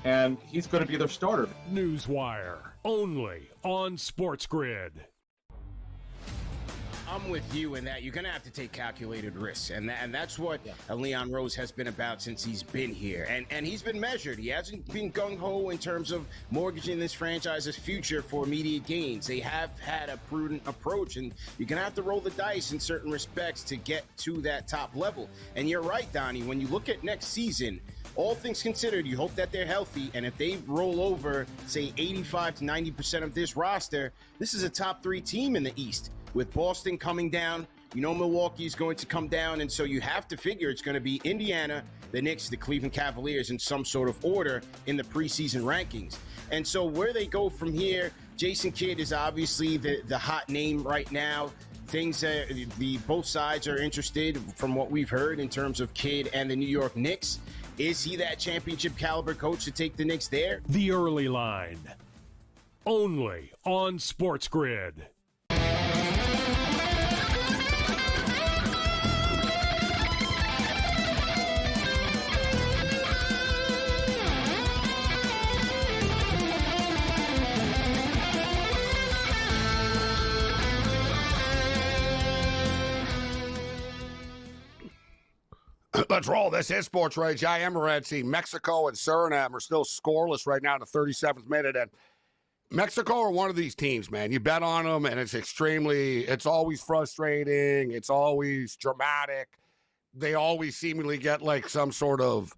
And he's going to be their starter. Newswire, only on SportsGrid. I'm with you in that you're going to have to take calculated risks. And that's what Leon Rose has been about since he's been here. And he's been measured. He hasn't been gung-ho in terms of mortgaging this franchise's future for immediate gains. They have had a prudent approach, and you're going to have to roll the dice in certain respects to get to that top level. And you're right, Donnie, when you look at next season, all things considered, you hope that they're healthy, and if they roll over, say, 85 to 90% of this roster, this is a top 3 team in the East. With Boston coming down, you know Milwaukee's going to come down, and so you have to figure it's going to be Indiana, the Knicks, the Cleveland Cavaliers in some sort of order in the preseason rankings. And so where they go from here, Jason Kidd is obviously the hot name right now. Both sides are interested from what we've heard in terms of Kidd and the New York Knicks. Is he that championship caliber coach to take the Knicks there? The Early Line, only on SportsGrid. Let's roll. This is SportsRage. I am Morency. Mexico and Suriname are still scoreless right now in the 37th minute. And Mexico are one of these teams, man. You bet on them, and it's always frustrating. It's always dramatic. They always seemingly get like some sort of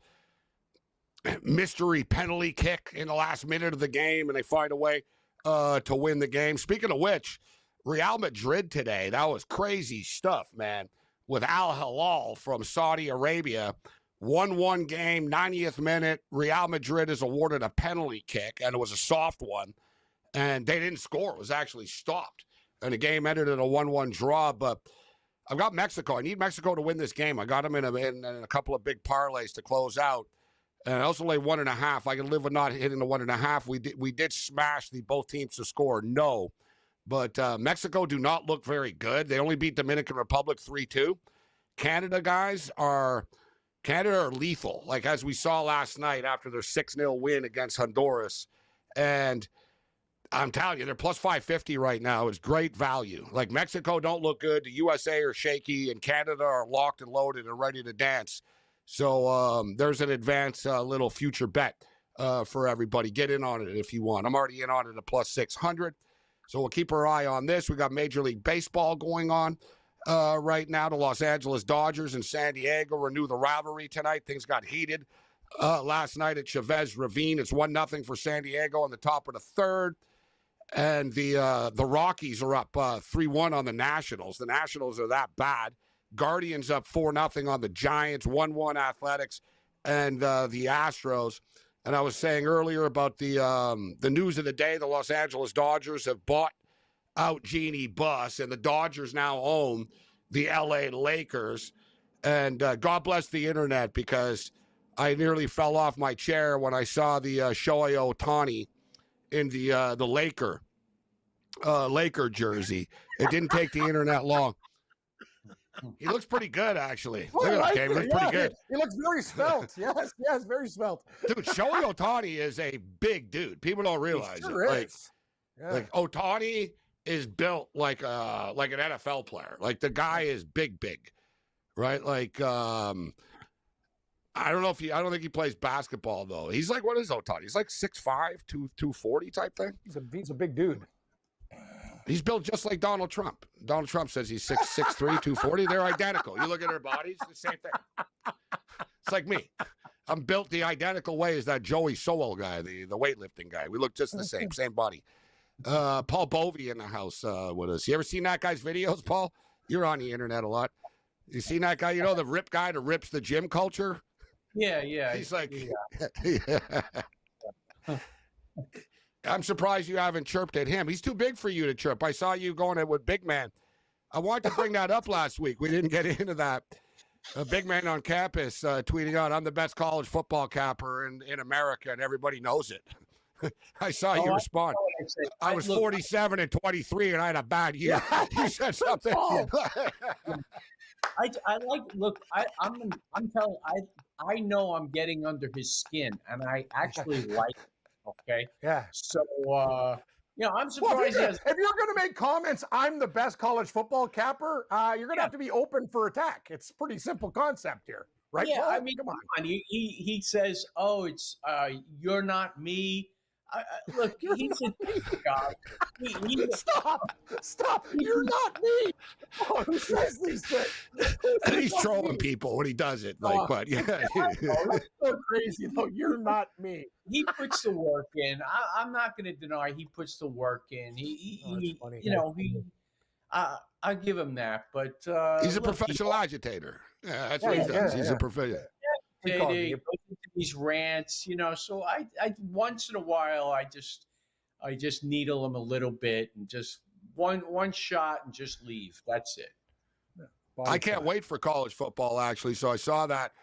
mystery penalty kick in the last minute of the game, and they find a way to win the game. Speaking of which, Real Madrid today, that was crazy stuff, man. With Al Hilal from Saudi Arabia 1-1 game, 90th minute. Real Madrid is awarded a penalty kick, and it was a soft one. And they didn't score. It was actually stopped. And the game ended in a 1-1 draw. But I've got Mexico. I need Mexico to win this game. I got them in a couple of big parlays to close out. And I also lay 1.5. I can live with not hitting the 1.5. We did smash both teams to score. No. But Mexico do not look very good. They only beat Dominican Republic 3-2. Canada are lethal, like as we saw last night after their 6-0 win against Honduras. And I'm telling you, they're plus 550 right now. It's great value. Like Mexico don't look good. The USA are shaky, and Canada are locked and loaded and ready to dance. So there's an advanced little future bet for everybody. Get in on it if you want. I'm already in on it at plus 600. So we'll keep our eye on this. We got Major League Baseball going on right now. The Los Angeles Dodgers and San Diego renew the rivalry tonight. Things got heated last night at Chavez Ravine. It's 1-0 for San Diego on the top of the third. And the Rockies are up 3-1 on the Nationals. The Nationals are that bad. Guardians up 4-0 on the Giants, 1-1 Athletics, and the Astros. And I was saying earlier about the news of the day, the Los Angeles Dodgers have bought out Jeannie Buss, and the Dodgers now own the L.A. Lakers. And God bless the internet, because I nearly fell off my chair when I saw the Shohei Ohtani in the Laker jersey. It didn't take the internet long. He looks pretty good, actually. Look at him, he looks pretty good. He looks very svelte. Yes, very svelte. Dude, Shohei Ohtani is a big dude. People don't realize it. Like Ohtani is built like an NFL player. Like the guy is big, right? Like I don't think he plays basketball though. He's like, what is Ohtani? He's like 6'5", 240 type thing. He's a big dude. He's built just like Donald Trump. Donald Trump says he's 6'3", 240. They're identical. You look at their bodies, the same thing. It's like me. I'm built the identical way as that Joey Sowell guy, the weightlifting guy. We look just the same body. Paul Bovey in the house with us. You ever seen that guy's videos, Paul? You're on the internet a lot. You seen that guy? You know the rip guy that rips the gym culture? Yeah. He's like, I'm surprised you haven't chirped at him. He's too big for you to chirp. I saw you going at with Big Man. I wanted to bring that up last week. We didn't get into that. Big Man on campus tweeting out, I'm the best college football capper in America, and everybody knows it. I saw you respond. I was 47 and 23, and I had a bad year. You said something. I know I'm getting under his skin, and I actually like it. Okay. Yeah. So, I'm surprised. If you're going to make comments, I'm the best college football capper, you're going to have to be open for attack. It's a pretty simple concept here, right? Yeah. Paul? I mean, come on. He says, "Oh, it's you're not me." Look, he's a guy. Stop! You're not me. Oh, who says these things? He's trolling people when he does it. But yeah, that's so crazy. though. You're not me. He puts the work in. I'm not going to deny he puts the work in. I give him that. But he's a professional agitator. Yeah, that's what he does. He's a professional. He goes into these rants, so I once in a while I just needle him a little bit and just one shot and just leave. That's it. I can't wait for college football, actually. So I saw that.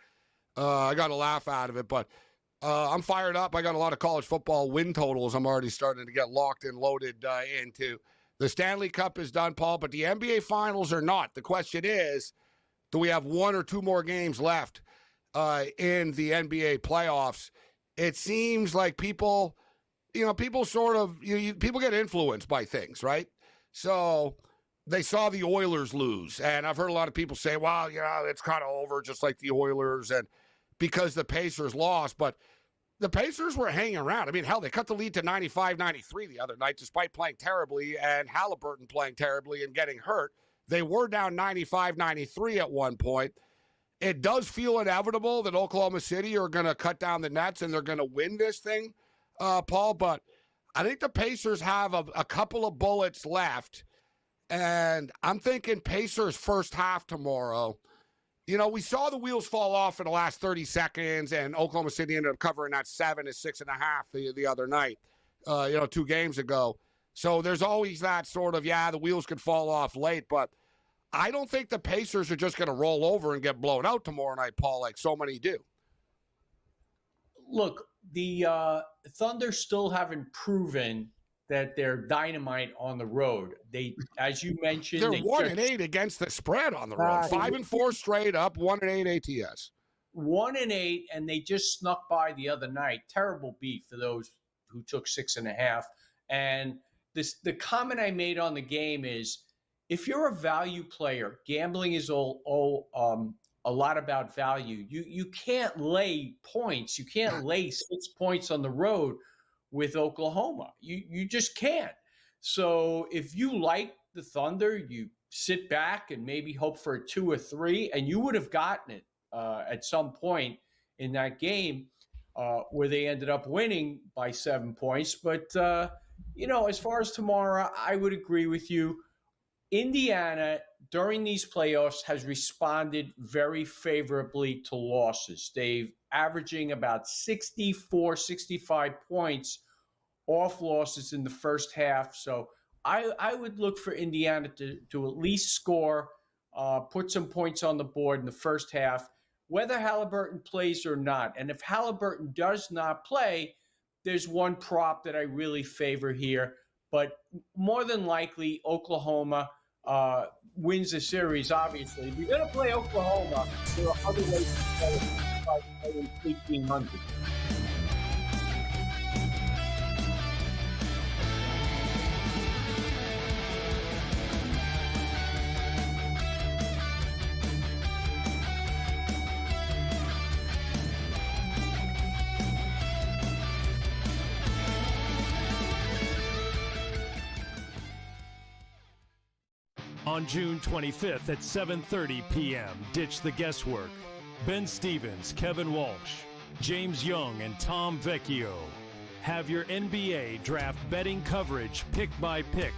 I got a laugh out of it, but I'm fired up. I got a lot of college football win totals I'm already starting to get locked and loaded into. The Stanley Cup is done, Paul, but the NBA Finals are not. The question is, do we have one or two more games left in the NBA playoffs? It seems like people sort of, people get influenced by things, right? So they saw the Oilers lose, and I've heard a lot of people say, well, it's kind of over, just like the Oilers, and because the Pacers lost, but the Pacers were hanging around. I mean, hell, they cut the lead to 95-93 the other night, despite playing terribly and Halliburton playing terribly and getting hurt. They were down 95-93 at one point. It does feel inevitable that Oklahoma City are going to cut down the nets and they're going to win this thing, Paul. But I think the Pacers have a couple of bullets left. And I'm thinking Pacers first half tomorrow. You know, we saw the wheels fall off in the last 30 seconds, and Oklahoma City ended up covering that 7 to 6.5 the other night, 2 games ago. So there's always that sort of, the wheels could fall off late, but I don't think the Pacers are just going to roll over and get blown out tomorrow night, Paul, like so many do. Look, the Thunder still haven't proven that they're dynamite on the road. They, as you mentioned, they're 1-8 against the spread on the road. 5-4 straight up, 1-8 ATS. 1-8, and they just snuck by the other night. Terrible beat for those who took 6.5. And the comment I made on the game is, if you're a value player, gambling is a lot about value. You can't lay points. You can't lay 6 points on the road with Oklahoma. You just can't. So if you like the Thunder, you sit back and maybe hope for a 2 or 3, and you would have gotten it at some point in that game where they ended up winning by 7 points. But, as far as tomorrow, I would agree with you. Indiana, during these playoffs, has responded very favorably to losses. They've averaging about 64, 65 points off losses in the first half. So I would look for Indiana to at least score, put some points on the board in the first half, whether Halliburton plays or not. And if Halliburton does not play, there's one prop that I really favor here. But more than likely, Oklahoma wins the series, obviously. If you're going to play Oklahoma, there are other ways to play it, like playing 1,800. On June 25th at 7:30 p.m., ditch the guesswork. Ben Stevens, Kevin Walsh, James Young, and Tom Vecchio have your NBA draft betting coverage pick by pick,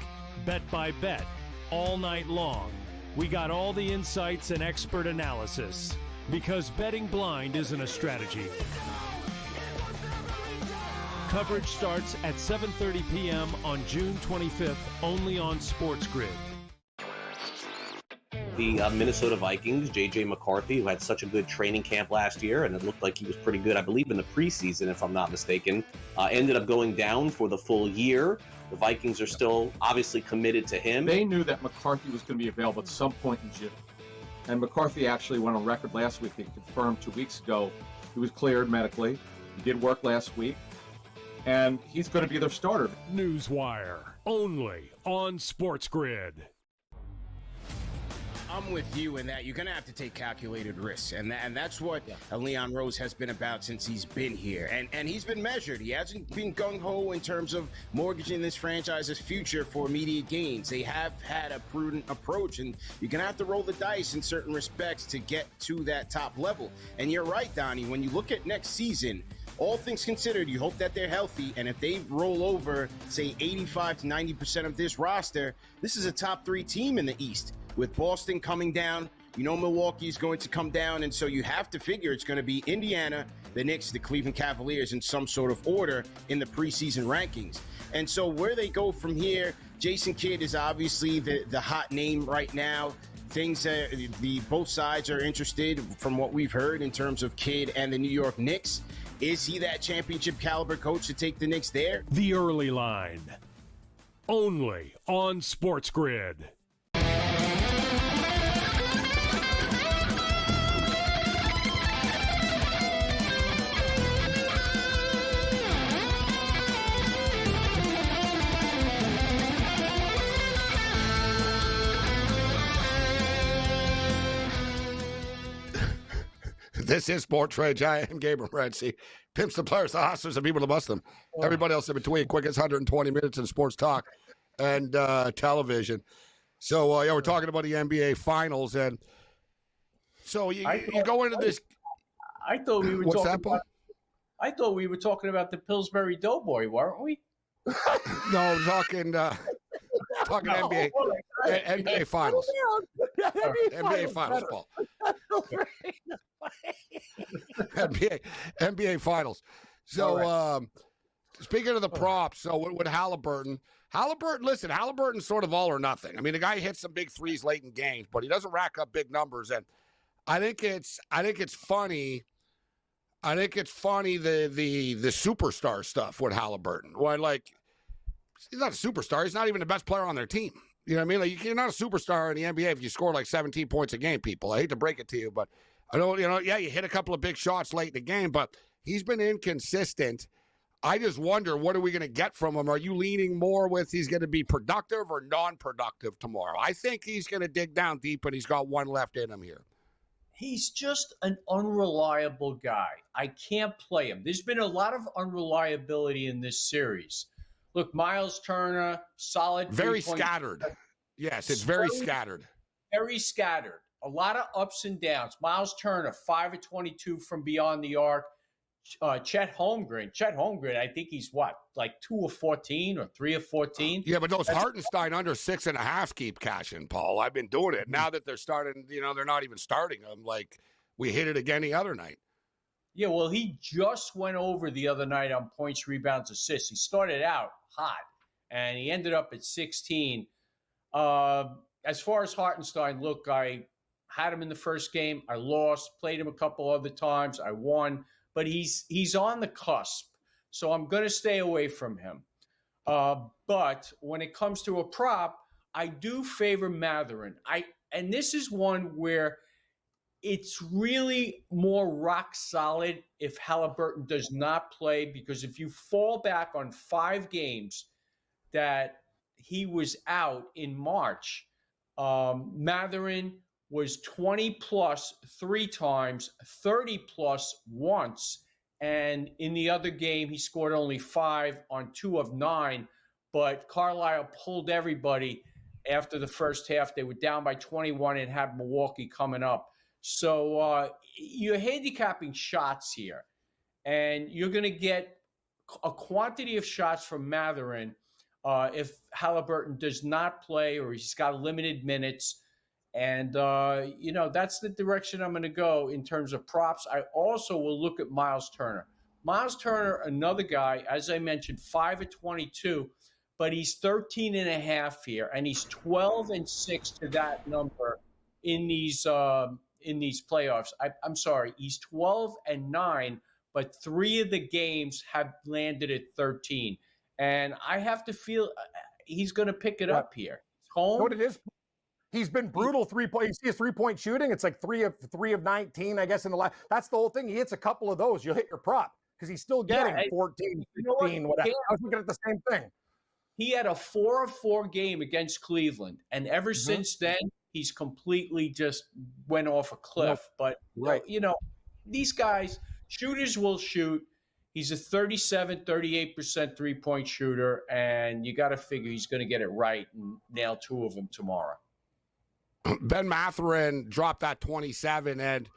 bet by bet, all night long. We got all the insights and expert analysis, because betting blind isn't a strategy. Coverage starts at 7:30 p.m. on June 25th, only on SportsGrid. The Minnesota Vikings, J.J. McCarthy, who had such a good training camp last year, and it looked like he was pretty good, I believe, in the preseason, if I'm not mistaken, ended up going down for the full year. The Vikings are still obviously committed to him. They knew that McCarthy was going to be available at some point in June. And McCarthy actually went on record last week. He confirmed 2 weeks ago he was cleared medically. He did work last week. And he's going to be their starter. Newswire, only on SportsGrid. I'm with you in that you're going to have to take calculated risks. And that's what Leon Rose has been about since he's been here. And he's been measured. He hasn't been gung-ho in terms of mortgaging this franchise's future for immediate gains. They have had a prudent approach, and you're going to have to roll the dice in certain respects to get to that top level. And you're right, Donnie, when you look at next season, all things considered, you hope that they're healthy, and if they roll over, say, 85 to 90% of this roster, this is a top 3 team in the East. With Boston coming down, Milwaukee's going to come down, and so you have to figure it's going to be Indiana, the Knicks, the Cleveland Cavaliers in some sort of order in the preseason rankings. And so where they go from here, Jason Kidd is obviously the hot name right now. Both sides are interested from what we've heard in terms of Kidd and the New York Knicks. Is he that championship caliber coach to take the Knicks there? The Early Line, only on SportsGrid. This is SportsRage. I am Gabriel Morency. Pimps the players, the hustlers, the people that bust them. Everybody else in between. Quickest 120 minutes in sports talk and television. So, we're talking about the NBA Finals. And so you go into this. I thought we were What's talking that, Paul? I thought we were talking about the Pillsbury Doughboy, weren't we? No, talking NBA Finals. NBA Finals, Paul. NBA Finals. So, speaking of the props, so with Halliburton, listen, Halliburton's sort of all or nothing. I mean, the guy hits some big threes late in games, but he doesn't rack up big numbers. And I think it's funny. I think it's funny the superstar stuff with Halliburton. When he's not a superstar. He's not even the best player on their team. You know what I mean? Like, you're not a superstar in the NBA if you score like 17 points a game, people. I hate to break it to you, but I don't, you hit a couple of big shots late in the game, but he's been inconsistent. I just wonder, what are we going to get from him? Are you leaning more with he's going to be productive or non-productive tomorrow? I think he's going to dig down deep, and he's got one left in him here. He's just an unreliable guy. I can't play him. There's been a lot of unreliability in this series. Look, Miles Turner, solid. Very scattered. Yes, it's very scattered. Very scattered. A lot of ups and downs. Miles Turner, 5 of 22 from beyond the arc. Chet Holmgren, I think he's like 2 of 14 or 3 of 14. Yeah, but those Hartenstein under 6.5 keep cashing, Paul. I've been doing it. Now that they're starting, they're not even starting them. Like, we hit it again the other night. Yeah, well, he just went over the other night on points, rebounds, assists. He started out hot, and he ended up at 16. As far as Hartenstein, look, I had him in the first game. I lost, played him a couple other times. I won. But he's on the cusp, so I'm going to stay away from him. But when it comes to a prop, I do favor Mathurin. And this is one where it's really more rock solid if Halliburton does not play, because if you fall back on 5 games that he was out in March, Mathurin was 20-plus 3 times, 30-plus once, and in the other game, he scored only 5 on 2 of 9, but Carlisle pulled everybody after the first half. They were down by 21 and had Milwaukee coming up. So you're handicapping shots here, and you're going to get a quantity of shots from Mathurin if Halliburton does not play or he's got limited minutes. And, that's the direction I'm going to go in terms of props. I also will look at Miles Turner. Miles Turner, another guy, as I mentioned, 5 of 22, but he's 13.5 here, and he's 12-6 to that number in these playoffs. I'm sorry, he's 12-9, but 3 of the games have landed at 13. And I have to feel he's going to pick it up here. He's home. You know what it is? He's been brutal 3-point. You see his 3-point shooting? It's like 3 of 19, I guess, in the last. That's the whole thing. He hits a couple of those, you'll hit your prop because he's still getting 14, 15, whatever. I was looking at the same thing. He had a 4 of 4 game against Cleveland, and ever since then, he's completely just went off a cliff. But these guys, shooters will shoot. He's a 38% 3-point shooter, and you got to figure he's going to get it right and nail 2 of them tomorrow. Ben Mathurin dropped that 27, and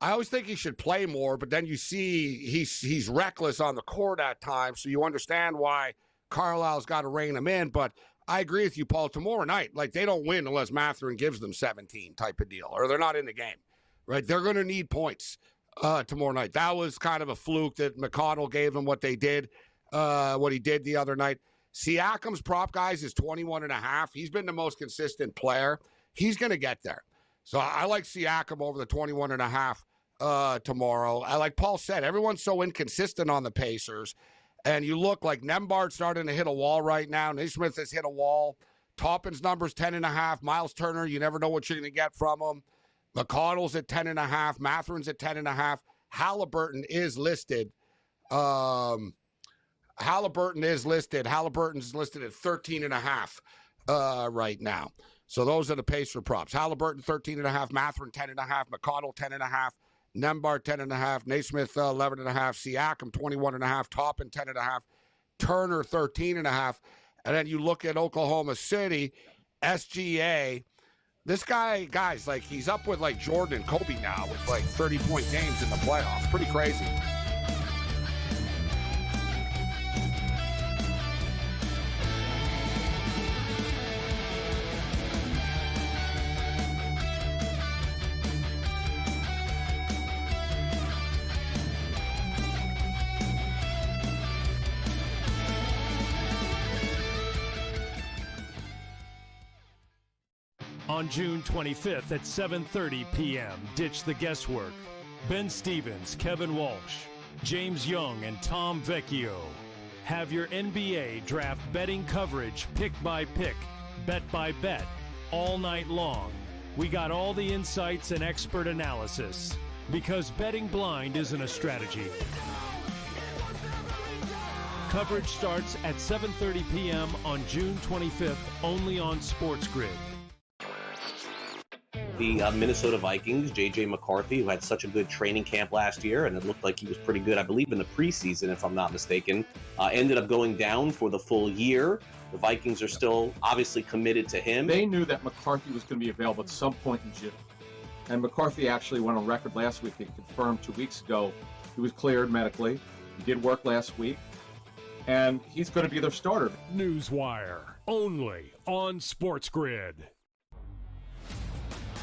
I always think he should play more, but then you see he's reckless on the court at times, so you understand why Carlisle's got to rein him in. But I agree with you, Paul. Tomorrow night, they don't win unless Mathurin gives them 17 type of deal, or they're not in the game, right? They're going to need points tomorrow night. That was kind of a fluke that McConnell gave them what he did the other night. Siakam's prop, guys, is 21.5. He's been the most consistent player. He's going to get there. So I like Siakam over the 21.5 tomorrow. Like Paul said, everyone's so inconsistent on the Pacers. And you look like Nembhard's starting to hit a wall right now. Naismith has hit a wall. Toppin's number's 10.5. Miles Turner, you never know what you're going to get from him. McConnell's at 10.5. Mathurin's at 10.5. Halliburton is listed. Halliburton's listed at 13.5 right now. So those are the Pacer props. Halliburton, 13.5. Mathurin, 10.5. McConnell, 10.5. Nembhard, 10.5. Naismith, 11.5. Siakam, 21.5. Toppin, 10.5. Turner, 13.5. And then you look at Oklahoma City, SGA. This guy, guys, he's up with Jordan and Kobe now with 30-point games in the playoffs. Pretty crazy. On June 25th at 7:30 p.m., ditch the guesswork. Ben Stevens, Kevin Walsh, James Young, and Tom Vecchio have your NBA draft betting coverage pick by pick, bet by bet, all night long. We got all the insights and expert analysis because betting blind isn't a strategy. Coverage starts at 7:30 p.m. on June 25th, only on SportsGrid. The Minnesota Vikings, J.J. McCarthy, who had such a good training camp last year, and it looked like he was pretty good, I believe, in the preseason, if I'm not mistaken, ended up going down for the full year. The Vikings are still obviously committed to him. They knew that McCarthy was going to be available at some point in June. And McCarthy actually went on record last week and confirmed 2 weeks ago he was cleared medically. He did work last week. And he's going to be their starter. Newswire, only on SportsGrid.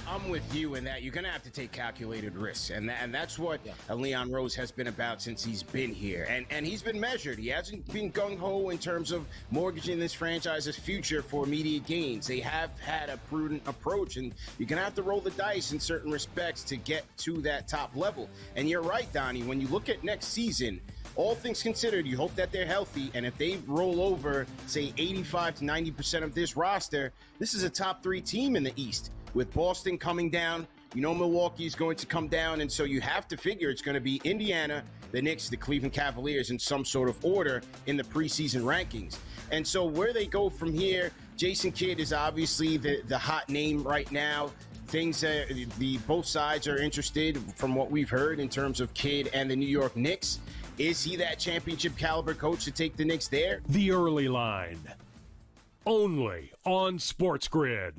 I'm with you in that you're going to have to take calculated risks. And that's what Leon Rose has been about since he's been here. And he's been measured. He hasn't been gung-ho in terms of mortgaging this franchise's future for immediate gains. They have had a prudent approach, and you're going to have to roll the dice in certain respects to get to that top level. And you're right, Donnie, when you look at next season, all things considered, you hope that they're healthy, and if they roll over, say, 85 to 90% of this roster, this is a top 3 team in the East. With Boston coming down, you know Milwaukee is going to come down, and so you have to figure it's going to be Indiana, the Knicks, the Cleveland Cavaliers in some sort of order in the preseason rankings. And so where they go from here, Jason Kidd is obviously the hot name right now. Things both sides are interested from what we've heard in terms of Kidd and the New York Knicks. Is he that championship caliber coach to take the Knicks there? The Early Line, only on SportsGrid.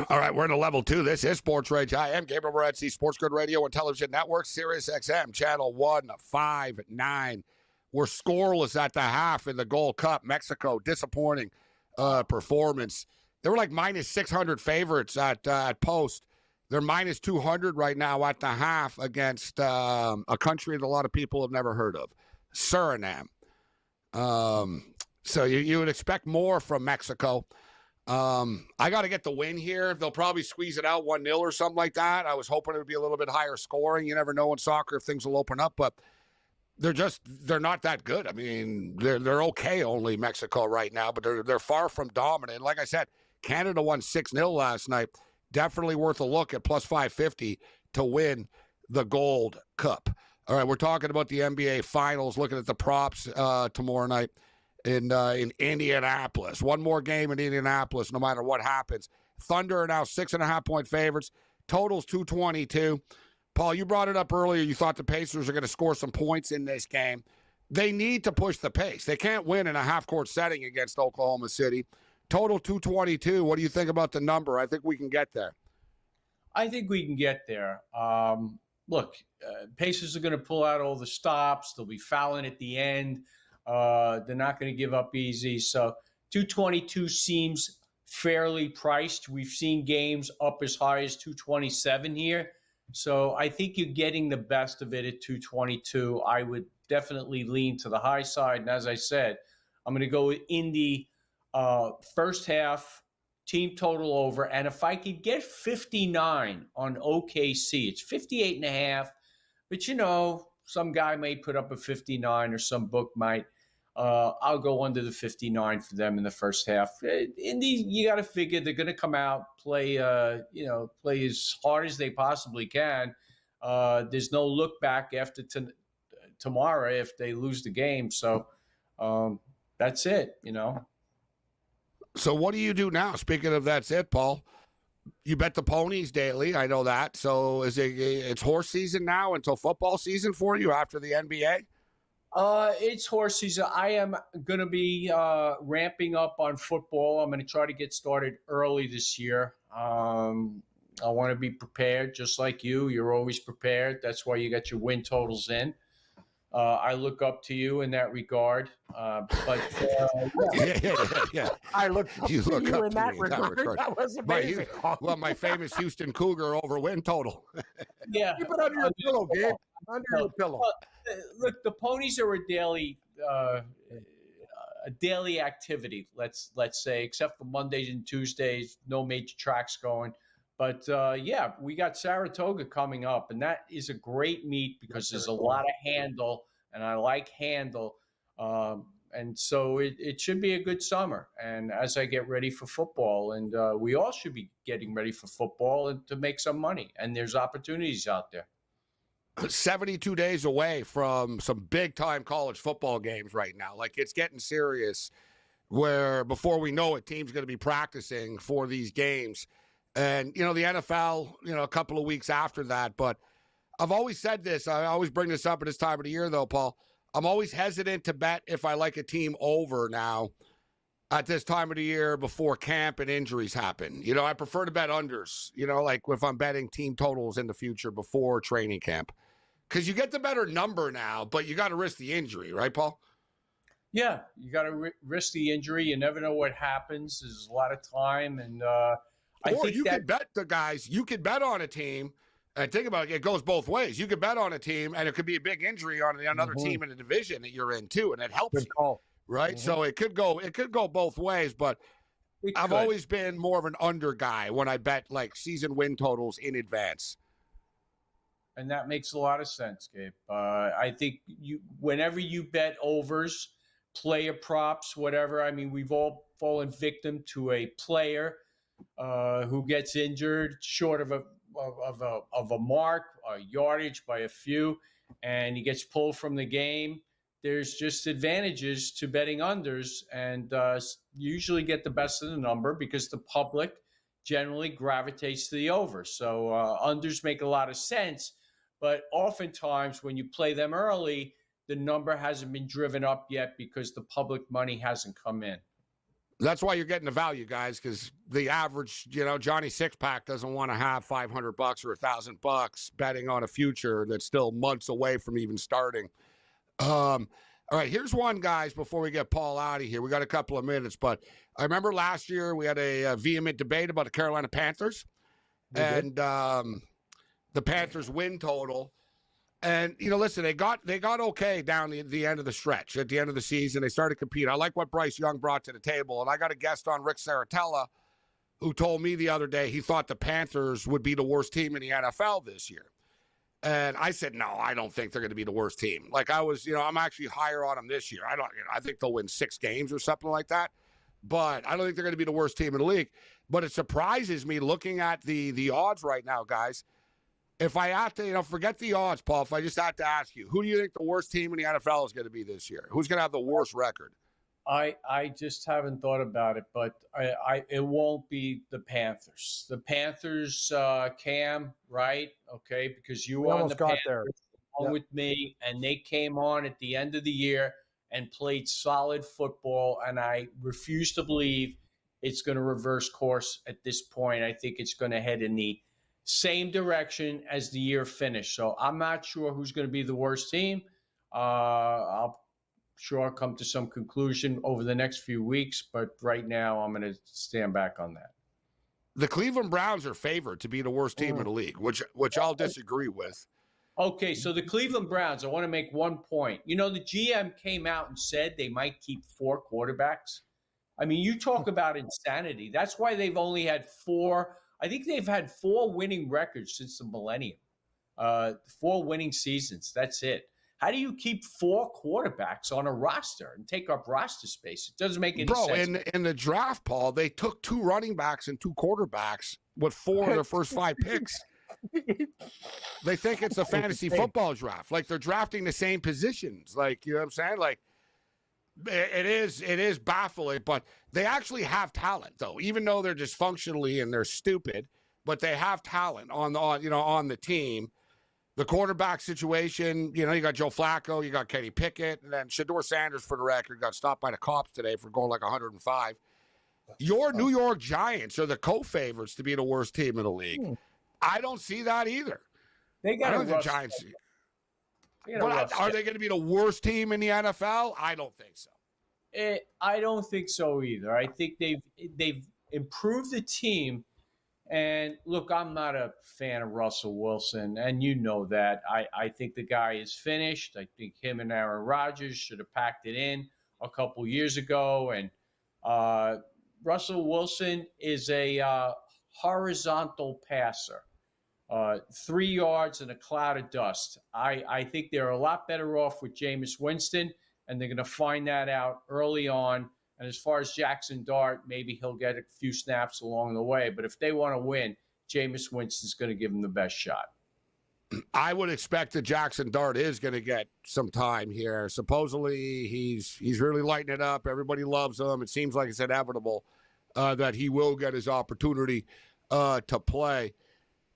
All right, we're in a level 2. This is SportsRage. I am Gabriel Morency, SportsGrid Radio and Television Network, Sirius XM, Channel 159. We're scoreless at the half in the Gold Cup. Mexico, disappointing performance. They were like minus 600 favorites at post. They're minus 200 right now at the half against a country that a lot of people have never heard of, Suriname. So you would expect more from Mexico. I got to get the win here. They'll probably squeeze it out 1-0 or something like that. I was hoping it would be a little bit higher scoring. You never know in soccer if things will open up, but they're not that good. I mean, they're okay only Mexico right now, but they're far from dominant. Like I said, Canada won 6-0 last night. Definitely worth a look at plus 550 to win the Gold Cup. All right, we're talking about the NBA Finals, looking at the props tomorrow night in Indianapolis. One more game in Indianapolis, no matter what happens. Thunder are now 6.5-point favorites. Total's 222. Paul, you brought it up earlier. You thought the Pacers are going to score some points in this game. They need to push the pace. They can't win in a half-court setting against Oklahoma City. Total 222. What do you think about the number? I think we can get there. I think we can get there. Look, Pacers are going to pull out all the stops. They'll be fouling at the end. They're not going to give up easy. So 222 seems fairly priced. We've seen games up as high as 227 here. So I think you're getting the best of it at 222. I would definitely lean to the high side. And as I said, I'm going to go with Indy first half, team total over. And if I could get 59 on OKC, it's 58.5. But, you know, some guy may put up a 59 or some book might. I'll go under the 59 for them in the first half. Indy, you got to figure they're going to come out, play as hard as they possibly can. There's no look back after tomorrow if they lose the game. So that's it, you know. So what do you do now? Speaking of that's it, Paul, you bet the ponies daily. I know that. So it's horse season now until football season for you after the NBA? It's horse season. I am going to be ramping up on football. I'm going to try to get started early this year. I want to be prepared just like you. You're always prepared. That's why you got your win totals in. I look up to you in that regard. Yeah. I look up to you in that regard. That was amazing. Well, my famous Houston Cougar over win total. Yeah. Keep it under your pillow, Gabe. Under your pillow. Look, the ponies are a daily activity. Let's say, except for Mondays and Tuesdays, no major tracks going. But yeah, we got Saratoga coming up, and that is a great meet because there's a lot of handle, and I like handle. And so it should be a good summer. And as I get ready for football, and we all should be getting ready for football and to make some money. And there's opportunities out there. 72 days away from some big-time college football games right now. Like, it's getting serious where before we know it, teams going to be practicing for these games. And, the NFL, a couple of weeks after that. But I've always said this. I always bring this up at this time of the year, though, Paul. I'm always hesitant to bet if I like a team over now at this time of the year before camp and injuries happen. I prefer to bet unders, like if I'm betting team totals in the future before training camp. Because you get the better number now, but you got to risk the injury, right, Paul? Yeah, you got to risk the injury. You never know what happens. There's a lot of time. And could bet the guys. You could bet on a team. And think about it, it goes both ways. You could bet on a team, and it could be a big injury on another team in the division that you're in too, and it helps you, right? So it could go both ways. But I've always been more of an under guy when I bet like season win totals in advance. And that makes a lot of sense, Gabe. I think whenever you bet overs, player props, whatever. I mean, we've all fallen victim to a player who gets injured short of a mark, a yardage by a few, and he gets pulled from the game. There's just advantages to betting unders, and you usually get the best of the number because the public generally gravitates to the over. So unders make a lot of sense, but oftentimes when you play them early, the number hasn't been driven up yet because the public money hasn't come in. That's why you're getting the value, guys, because the average, Johnny Sixpack doesn't want to have $500 or $1,000 betting on a future that's still months away from even starting. All right, here's one, guys, before we get Paul out of here. We got a couple of minutes, but I remember last year we had a vehement debate about the Carolina Panthers and the Panthers win total. And, listen, they got okay down the end of the stretch. At the end of the season, they started to compete. I like what Bryce Young brought to the table. And I got a guest on, Rick Saratella, who told me the other day he thought the Panthers would be the worst team in the NFL this year. And I said, no, I don't think they're going to be the worst team. Like I was, I'm actually higher on them this year. I think they'll win 6 games or something like that. But I don't think they're going to be the worst team in the league. But it surprises me looking at the odds right now, guys. If I have to, forget the odds, Paul, if I just have to ask you, who do you think the worst team in the NFL is going to be this year? Who's going to have the worst record? I just haven't thought about it, but it won't be the Panthers. The Panthers, Cam, right? Okay, because you were on the Panthers along with me, and they came on at the end of the year and played solid football, and I refuse to believe it's going to reverse course at this point. I think it's going to head in the same direction as the year finished. So I'm not sure who's going to be the worst team. I'll come to some conclusion over the next few weeks, but right now I'm going to stand back on that. The Cleveland Browns are favored to be the worst team in the league, which I'll disagree with. Okay, so the Cleveland Browns, I want to make one point. The GM came out and said they might keep 4 quarterbacks. I mean, you talk about insanity. That's why they've only had 4. I think they've had 4 winning records since the millennium. 4 winning seasons. That's it. How do you keep 4 quarterbacks on a roster and take up roster space? It doesn't make any sense. Bro, in the draft, Paul, they took 2 running backs and 2 quarterbacks with 4 of their first 5 picks. They think it's a fantasy football draft. Like they're drafting the same positions. Like, you know what I'm saying? Like, it is baffling, but they actually have talent, though. Even though they're dysfunctionally and they're stupid, but they have talent on the team. The quarterback situation, you got Joe Flacco, you got Kenny Pickett, and then Shedeur Sanders, for the record, got stopped by the cops today for going like 105. Your New York Giants are the co-favorites to be the worst team in the league. I don't see that either. They got the Giants. But are they going to be the worst team in the NFL? I don't think so. I don't think so either. I think they've improved the team. And look, I'm not a fan of Russell Wilson, and you know that. I think the guy is finished. I think him and Aaron Rodgers should have packed it in a couple years ago. And Russell Wilson is a horizontal passer. 3 yards in a cloud of dust. I think they're a lot better off with Jameis Winston, and they're going to find that out early on. And as far as Jackson Dart, maybe he'll get a few snaps along the way. But if they want to win, Jameis Winston's going to give them the best shot. I would expect that Jackson Dart is going to get some time here. Supposedly, he's really lighting it up. Everybody loves him. It seems like it's inevitable that he will get his opportunity to play.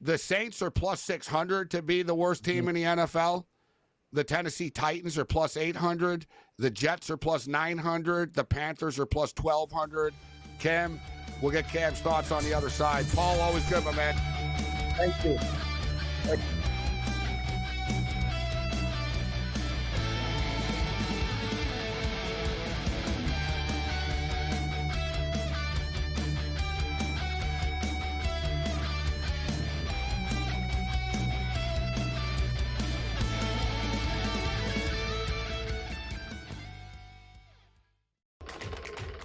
The Saints are plus 600 to be the worst team in the NFL. The Tennessee Titans are plus 800. The Jets are plus 900. The Panthers are plus 1,200. Kim, we'll get Cam's thoughts on the other side. Paul, always good, my man. Thank you.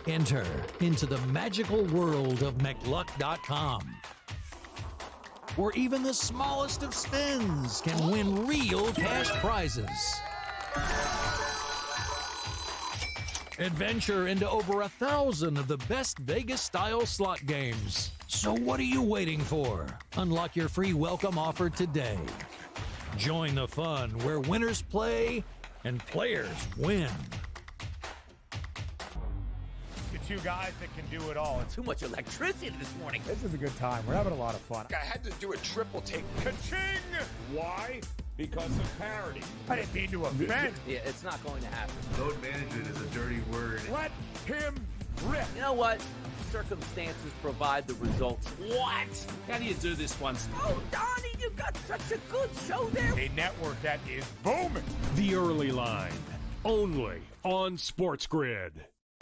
Enter into the magical world of McLuck.com, where even the smallest of spins can win real cash prizes. Adventure into over 1,000 of the best Vegas-style slot games. So what are you waiting for? Unlock your free welcome offer today. Join the fun where winners play and players win. Two guys that can do it all. Too much electricity this morning. This is a good time. We're having a lot of fun. I had to do a triple take. Ka-ching! Why? Because of parity. I didn't mean to offend. Yeah, it's not going to happen. Load management is a dirty word. Let him rip. You know what? Circumstances provide the results. What? How do you do this once? Oh, Donnie, you got such a good show there. A network that is booming. The Early Line, only on SportsGrid.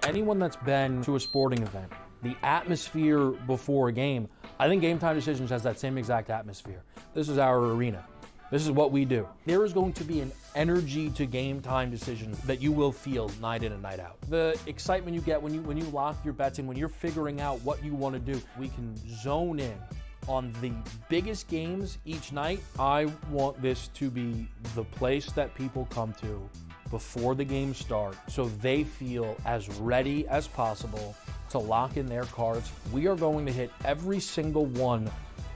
Anyone that's been to a sporting event, the atmosphere before a game, I think Game Time Decisions has that same exact atmosphere. This is our arena. This is what we do. There is going to be an energy to Game Time Decisions that you will feel night in and night out. The excitement you get when you lock your bets in, when you're figuring out what you want to do, we can zone in on the biggest games each night. I want this to be the place that people come to before the games start so they feel as ready as possible to lock in their cards. We are going to hit every single one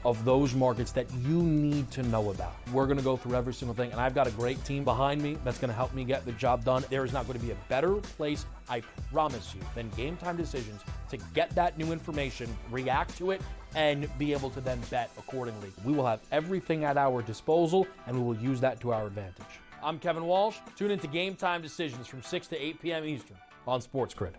of those markets that you need to know about. We're going to go through every single thing, and I've got a great team behind me that's going to help me get the job done. There is not going to be a better place, I promise you, than Game Time Decisions to get that new information, react to it, and be able to then bet accordingly. We will have everything at our disposal, and we will use that to our advantage. I'm Kevin Walsh. Tune into Game Time Decisions from 6 to 8 p.m. Eastern on SportsGrid.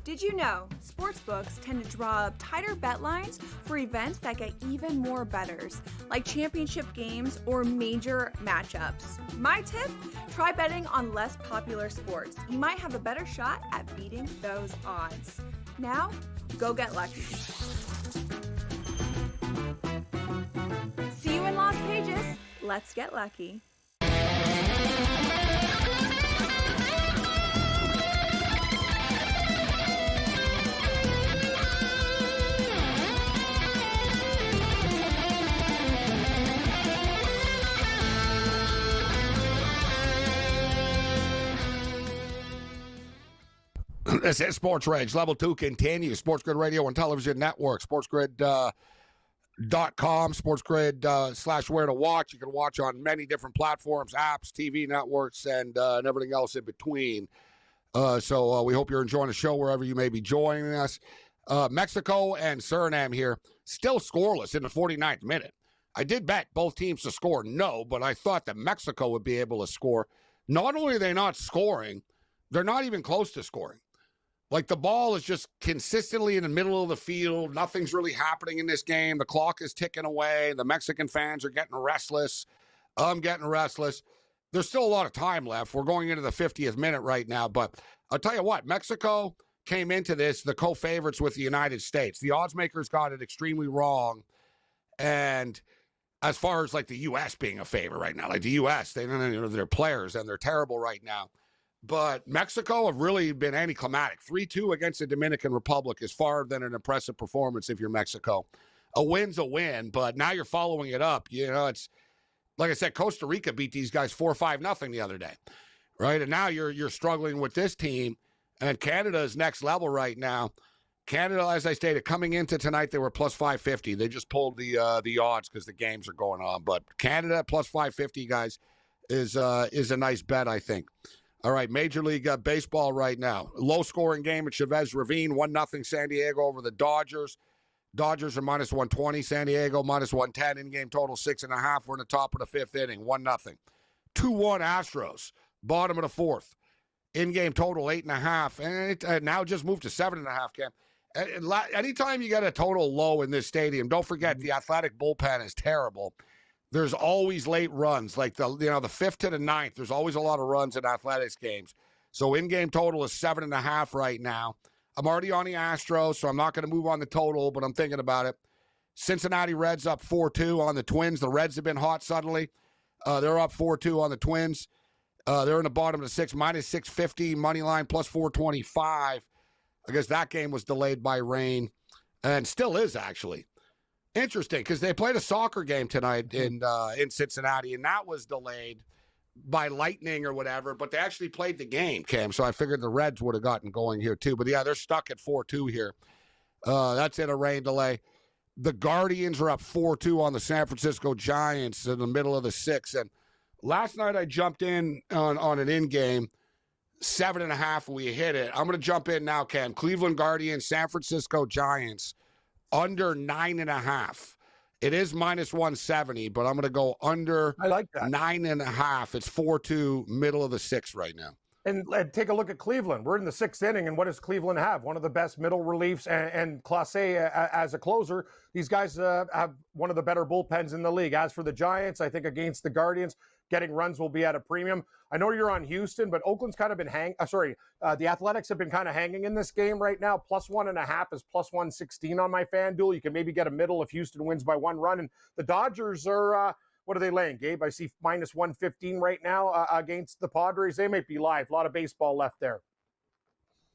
Did you know sportsbooks tend to draw up tighter bet lines for events that get even more bettors, like championship games or major matchups? My tip, try betting on less popular sports. You might have a better shot at beating those odds. Now, go get lucky. See you in Las Pages. Let's get lucky. This is SportsRage. Level 2 continues. SportsGrid Radio and Television Network. SportsGrid.com. SportsGrid / where to watch. You can watch on many different platforms, apps, TV networks, and everything else in between. So we hope you're enjoying the show wherever you may be joining us. Mexico and Suriname here, still scoreless in the 49th minute. I did bet both teams to score no, but I thought that Mexico would be able to score. Not only are they not scoring, they're not even close to scoring. Like, the ball is just consistently in the middle of the field. Nothing's really happening in this game. The clock is ticking away. The Mexican fans are getting restless. I'm getting restless. There's still a lot of time left. We're going into the 50th minute right now. But I'll tell you what, Mexico came into this the co-favorites with the United States. The odds makers got it extremely wrong. And as far as, like, the U.S. being a favorite right now, like the U.S., they don't know their players, and they're terrible right now. But Mexico have really been anticlimactic. 3-2 against the Dominican Republic is far than an impressive performance if you're Mexico. A win's a win, but now you're following it up. You know, it's like I said, Costa Rica beat these guys 4-5-0 the other day, right? And now you're struggling with this team, and Canada is next level right now. Canada, as I stated, coming into tonight, they were plus 550. They just pulled the odds because the games are going on. But Canada plus 550, guys, is a nice bet, I think. All right, Major League Baseball right now. Low-scoring game at Chavez Ravine, 1-0 San Diego over the Dodgers. Dodgers are minus 120, San Diego minus 110. In-game total 6.5. We're in the top of the fifth inning, 1-0. 2-1 Astros, bottom of the fourth. In-game total 8.5. And it now just moved to 7.5, Cam. Anytime you get a total low in this stadium, don't forget the Athletic bullpen is terrible. There's always late runs, like the fifth to the ninth. There's always a lot of runs in athletics games. So in-game total is 7.5 right now. I'm already on the Astros, so I'm not going to move on the total, but I'm thinking about it. Cincinnati Reds up 4-2 on the Twins. The Reds have been hot suddenly. They're up 4-2 on the Twins. They're in the bottom of the sixth, minus 650, money line plus 425. I guess that game was delayed by rain, and still is actually. Interesting, because they played a soccer game tonight in Cincinnati, and that was delayed by lightning or whatever, but they actually played the game, Cam, so I figured the Reds would have gotten going here too. But, yeah, they're stuck at 4-2 here. That's in a rain delay. The Guardians are up 4-2 on the San Francisco Giants in the middle of the sixth. And last night I jumped in on an in-game, 7.5, we hit it. I'm going to jump in now, Cam. Cleveland Guardians, San Francisco Giants. Under 9.5. It is minus 170, but I'm going to go under 9.5. It's 4-2, middle of the sixth right now. And take a look at Cleveland. We're in the sixth inning, and what does Cleveland have? One of the best middle reliefs and Clase as a closer. These guys have one of the better bullpens in the league. As for the Giants, I think against the Guardians, getting runs will be at a premium. I know you're on Houston, but Oakland's kind of been the Athletics have been kind of hanging in this game right now. Plus 1.5 is plus 116 on my FanDuel. You can maybe get a middle if Houston wins by one run. And the Dodgers are, what are they laying, Gabe? I see minus 115 right now against the Padres. They might be live. A lot of baseball left there.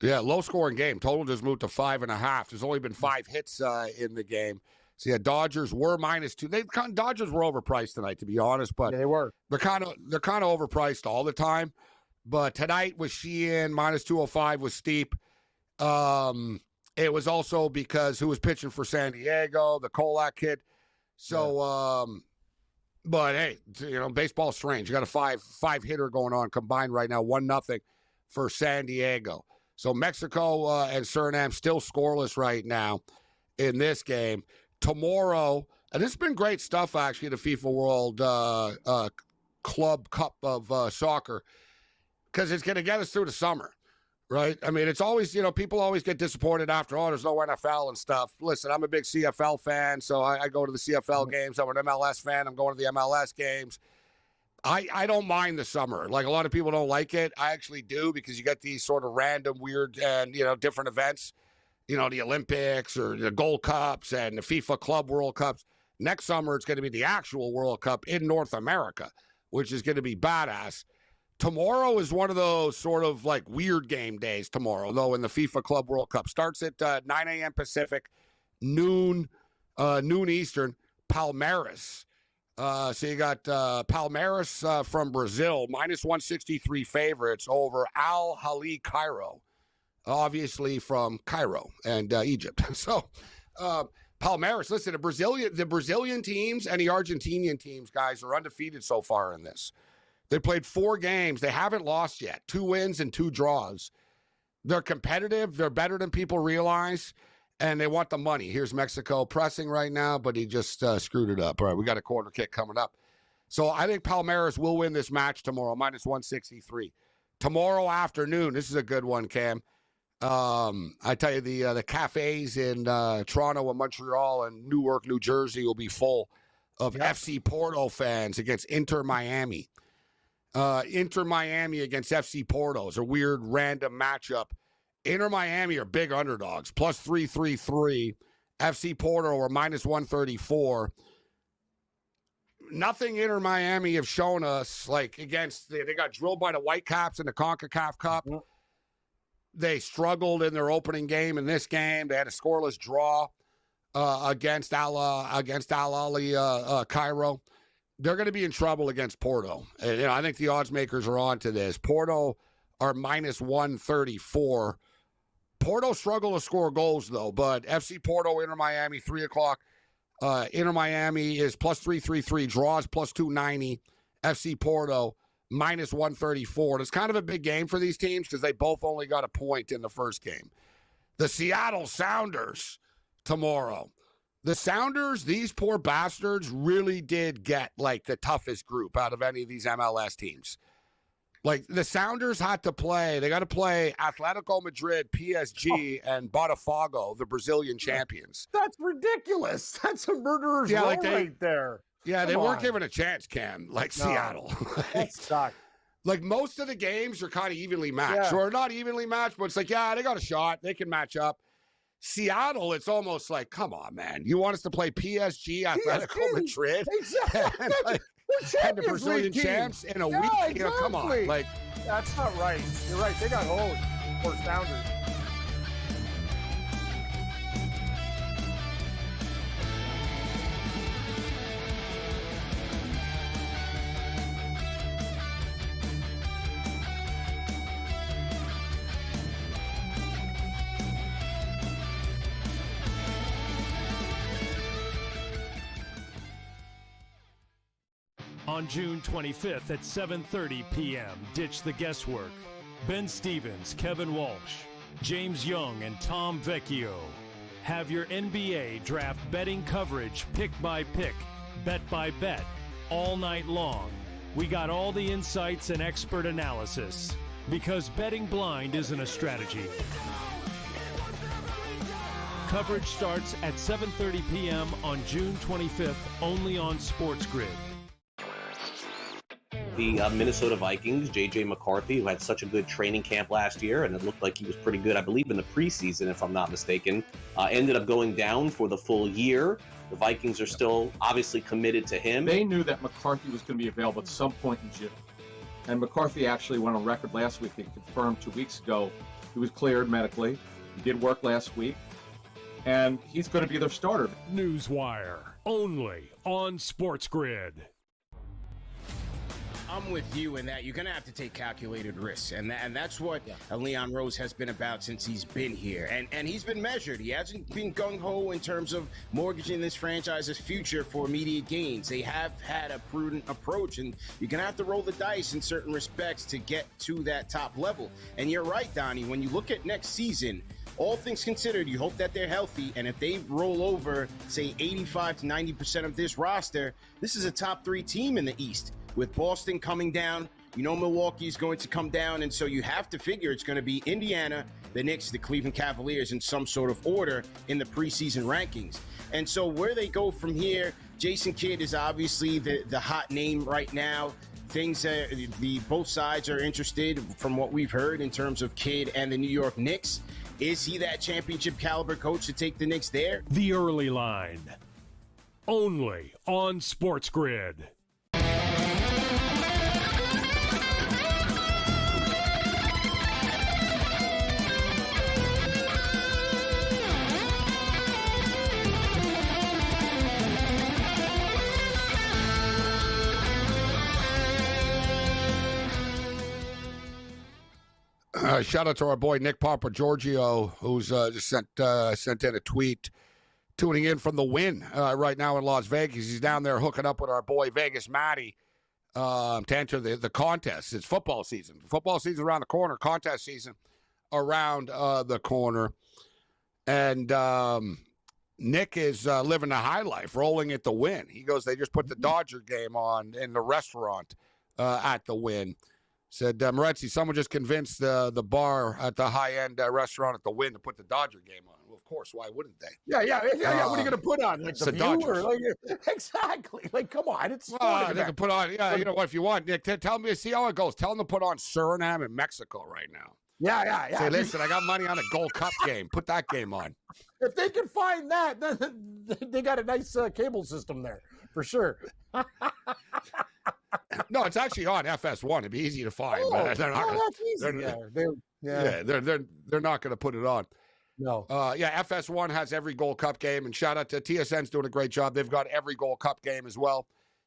Yeah, low-scoring game. Total just moved to 5.5. There's only been 5 hits in the game. So, yeah, Dodgers were minus 2. Dodgers were overpriced tonight, to be honest, but yeah, they were. They're kind of overpriced all the time. But tonight with Sheehan, minus 205 was steep. It was also because who was pitching for San Diego, the Kolak kid. So, but hey, baseball's strange. You got a five hitter going on combined right now, 1-0 for San Diego. So Mexico and Suriname still scoreless right now in this game. Tomorrow, and this has been great stuff, actually, the FIFA World Club Cup of Soccer, because it's going to get us through the summer, right? I mean, it's always, people always get disappointed after, there's no NFL and stuff. Listen, I'm a big CFL fan, so I go to the CFL games. I'm an MLS fan. I'm going to the MLS games. I don't mind the summer. Like, a lot of people don't like it. I actually do, because you get these sort of random, weird, and, different events. The Olympics or the Gold Cups and the FIFA Club World Cups. Next summer, it's going to be the actual World Cup in North America, which is going to be badass. Tomorrow is one of those sort of like weird game days tomorrow, though, in the FIFA Club World Cup. Starts at 9 a.m. Pacific, noon Eastern, Palmeiras. So you got Palmeiras from Brazil, minus 163 favorites over Al Ahly Cairo. Obviously from Cairo and Egypt. So Palmeiras, listen, the Brazilian teams and the Argentinian teams, guys, are undefeated so far in this. They played 4 games. They haven't lost yet. 2 wins and 2 draws. They're competitive. They're better than people realize, and they want the money. Here's Mexico pressing right now, but he just screwed it up. All right, we got a corner kick coming up. So I think Palmeiras will win this match tomorrow, minus 163. Tomorrow afternoon, this is a good one, Cam. I tell you, the cafes in Toronto and Montreal and Newark, New Jersey will be full of FC Porto fans against Inter Miami. Inter Miami against FC Porto is a weird, random matchup. Inter Miami are big underdogs, plus 333. FC Porto are minus 134. Nothing Inter Miami have shown us, like, against, they got drilled by the Whitecaps in the CONCACAF Cup. They struggled in their opening game in this game. They had a scoreless draw against Al Ahly Cairo. They're going to be in trouble against Porto. And, I think the odds makers are on to this. Porto are minus 134. Porto struggle to score goals, though, but FC Porto, Inter Miami, 3 o'clock. Inter Miami is plus 333, draws plus 290. FC Porto, minus 134. And it's kind of a big game for these teams because they both only got a point in the first game. The Seattle Sounders tomorrow. The Sounders, these poor bastards, really did get, like, the toughest group out of any of these MLS teams. Like, the Sounders had to play, they got to play Atletico Madrid, PSG, and Botafogo, the Brazilian champions. That's ridiculous. That's a murderer's row right there. Yeah, they weren't given a chance, Cam, like Seattle. That sucked. Like, most of the games are kind of evenly matched. Or not evenly matched, but it's like, yeah, they got a shot. They can match up. Seattle, it's almost like, come on, man. You want us to play PSG, Atletico Madrid? Exactly. And the Brazilian champs in a week? Exactly. Come on. Like, that's not right. You're right. They got hosed. Poor Sounders. On June 25th at 7:30 p.m., ditch the guesswork. Ben Stevens, Kevin Walsh, James Young, and Tom Vecchio have your NBA draft betting coverage pick by pick, bet by bet, all night long. We got all the insights and expert analysis because betting blind isn't a strategy. Coverage starts at 7:30 p.m. on June 25th, only on SportsGrid. The Minnesota Vikings, J.J. McCarthy, who had such a good training camp last year, and it looked like he was pretty good, I believe, in the preseason, if I'm not mistaken, ended up going down for the full year. The Vikings are still obviously committed to him. They knew that McCarthy was going to be available at some point in June. And McCarthy actually went on record last week and confirmed 2 weeks ago he was cleared medically. He did work last week. And he's going to be their starter. Newswire, only on SportsGrid. I'm with you in that you're going to have to take calculated risks. And that's what Leon Rose has been about since he's been here. And he's been measured. He hasn't been gung-ho in terms of mortgaging this franchise's future for immediate gains. They have had a prudent approach, and you're going to have to roll the dice in certain respects to get to that top level. And you're right, Donnie, when you look at next season, all things considered, you hope that they're healthy, and if they roll over, say, 85 to 90% of this roster, this is a top 3 team in the East. With Boston coming down, Milwaukee's going to come down, and so you have to figure it's going to be Indiana, the Knicks, the Cleveland Cavaliers in some sort of order in the preseason rankings. And so where they go from here, Jason Kidd is obviously the hot name right now. Both sides are interested from what we've heard in terms of Kidd and the New York Knicks. Is he that championship caliber coach to take the Knicks there? The Early Line, only on SportsGrid. Shout out to our boy Nick Papagiorgio, who's just sent in a tweet, tuning in from the Win right now in Las Vegas. He's down there hooking up with our boy Vegas Matty to enter the contest. It's football season. Football season around the corner. Contest season around the corner. And Nick is living the high life, rolling at the Win. He goes, they just put the Dodger game on in the restaurant at the Win. Said, Morency, someone just convinced the bar at the high-end restaurant at the Wynn to put the Dodger game on. Well, of course. Why wouldn't they? Yeah. What are you going to put on? Like the View? Or like, exactly. Like, come on. It's they can put on, you know what, if you want, Nick, tell me, see how it goes. Tell them to put on Suriname and Mexico right now. Yeah. Say, listen, I got money on a Gold Cup game. Put that game on. If they can find that, then they got a nice cable system there, for sure. No, it's actually on FS1. It'd be easy to find. But they're not they're not going to put it on. No. FS1 has every Gold Cup game, and shout out to TSN's doing a great job. They've got every Gold Cup game as well.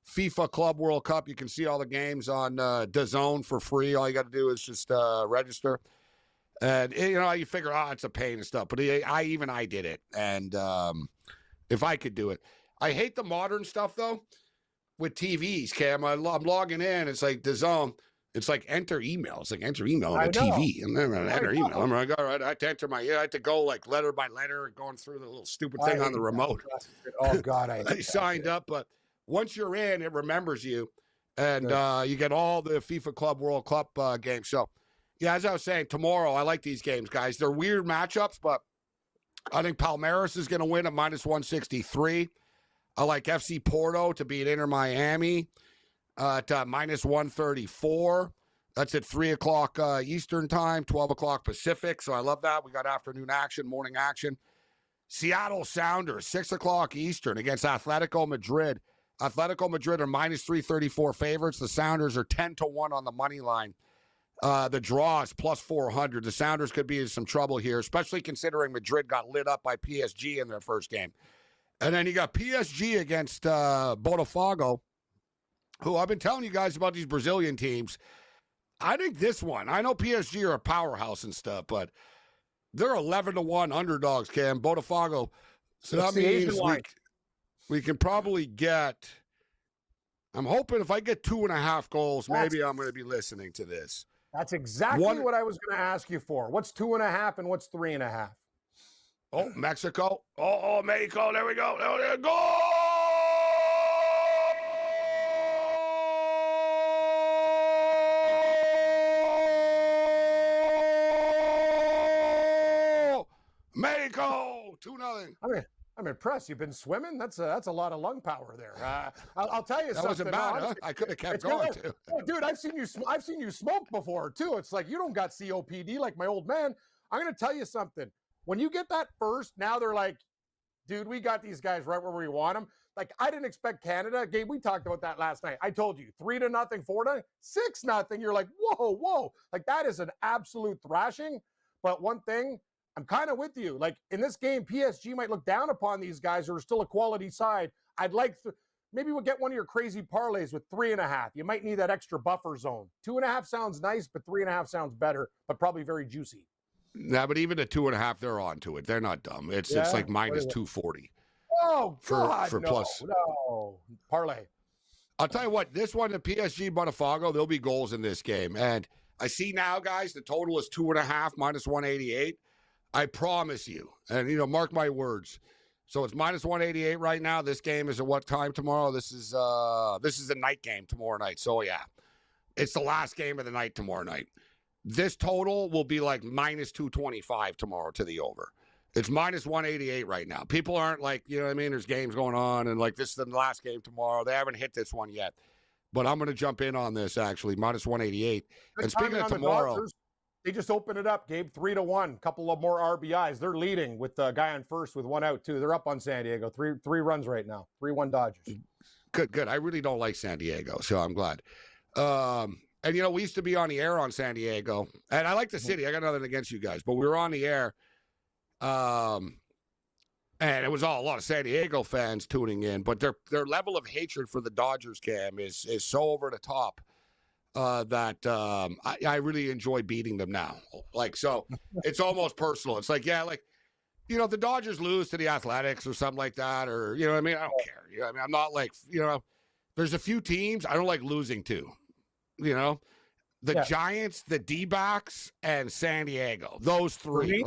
FIFA Club World Cup, you can see all the games on DAZN for free. All you got to do is just register. And, you figure, it's a pain and stuff. But I did it. And if I could do it. I hate the modern stuff, though, with TVs, Cam. I'm logging in. It's like DAZN. It's like enter email. It's like enter email on the TV. And then enter email. I'm like, all right, I have to enter I had to go like letter by letter, going through the little stupid thing on the remote. Oh, God. I signed up, but once you're in, it remembers you. And you get all the FIFA Club World Cup games. So, yeah, as I was saying, tomorrow, I like these games, guys. They're weird matchups, but I think Palmeiras is going to win at -163. I like FC Porto to beat Inter Miami at -134. That's at 3 o'clock Eastern time, 12 o'clock Pacific. So I love that. We got afternoon action, morning action. Seattle Sounders, 6 o'clock Eastern against Atletico Madrid. Atletico Madrid are -334 favorites. The Sounders are 10-1 on the money line. The draw is +400. The Sounders could be in some trouble here, especially considering Madrid got lit up by PSG in their first game. And then you got PSG against Botafogo, who I've been telling you guys about these Brazilian teams. I think this one, I know PSG are a powerhouse and stuff, but they're 11-1 underdogs, Cam. Botafogo. So that means we can probably get, I'm hoping if I get 2.5 goals, maybe I'm going to be listening to this. That's exactly what I was going to ask you for. What's 2.5 and what's 3.5? Oh, Mexico. Oh, Mexico. There we go. There we go. Mexico. 2-0. I'm impressed. You've been swimming. That's a lot of lung power there. I'll tell you something. That wasn't bad, huh? I could have kept going too. Oh, dude, I've seen you smoke before too. It's like you don't got COPD like my old man. I'm gonna tell you something. When you get that first, now they're like, dude, we got these guys right where we want them. Like I didn't expect Canada. Gabe, we talked about that last night. I told you 3-0, 4-0, 6-0. You're like, whoa. Like that is an absolute thrashing. But one thing, I'm kind of with you. Like in this game, PSG might look down upon these guys who are still a quality side. I'd like maybe we'll get one of your crazy parlays with 3.5. You might need that extra buffer zone. 2.5 sounds nice, but 3.5 sounds better, but probably very juicy. Nah, but even at 2.5, they're on to it. They're not dumb. It's like -240. Oh, God, for plus. No, parlay. I'll tell you what, this one, the PSG Botafogo, there'll be goals in this game. And I see now, guys, the total is 2.5 -188. I promise you, and, mark my words. So it's -188 right now. This game is at what time tomorrow? This is a night game tomorrow night. So, yeah, it's the last game of the night tomorrow night. This total will be like -225 tomorrow to the over. It's -188 right now. People aren't like, you know what I mean? There's games going on, and like this is the last game tomorrow. They haven't hit this one yet. But I'm going to jump in on this, actually, -188. And speaking of tomorrow. They just opened it up, Gabe, 3-1. Couple of more RBIs. They're leading with the guy on first with 1 out, too. They're up on San Diego. Three runs right now. 3-1 Dodgers. Good. I really don't like San Diego, so I'm glad. And, we used to be on the air on San Diego. And I like the city. I got nothing against you guys. But we were on the air. And it was a lot of San Diego fans tuning in. But their level of hatred for the Dodgers, Cam, is so over the top. That I really enjoy beating them now. So it's almost personal. It's like, the Dodgers lose to the Athletics or something like that, or, I don't care. I'm not like, there's a few teams I don't like losing to, the Giants, the D-backs, and San Diego. Those three,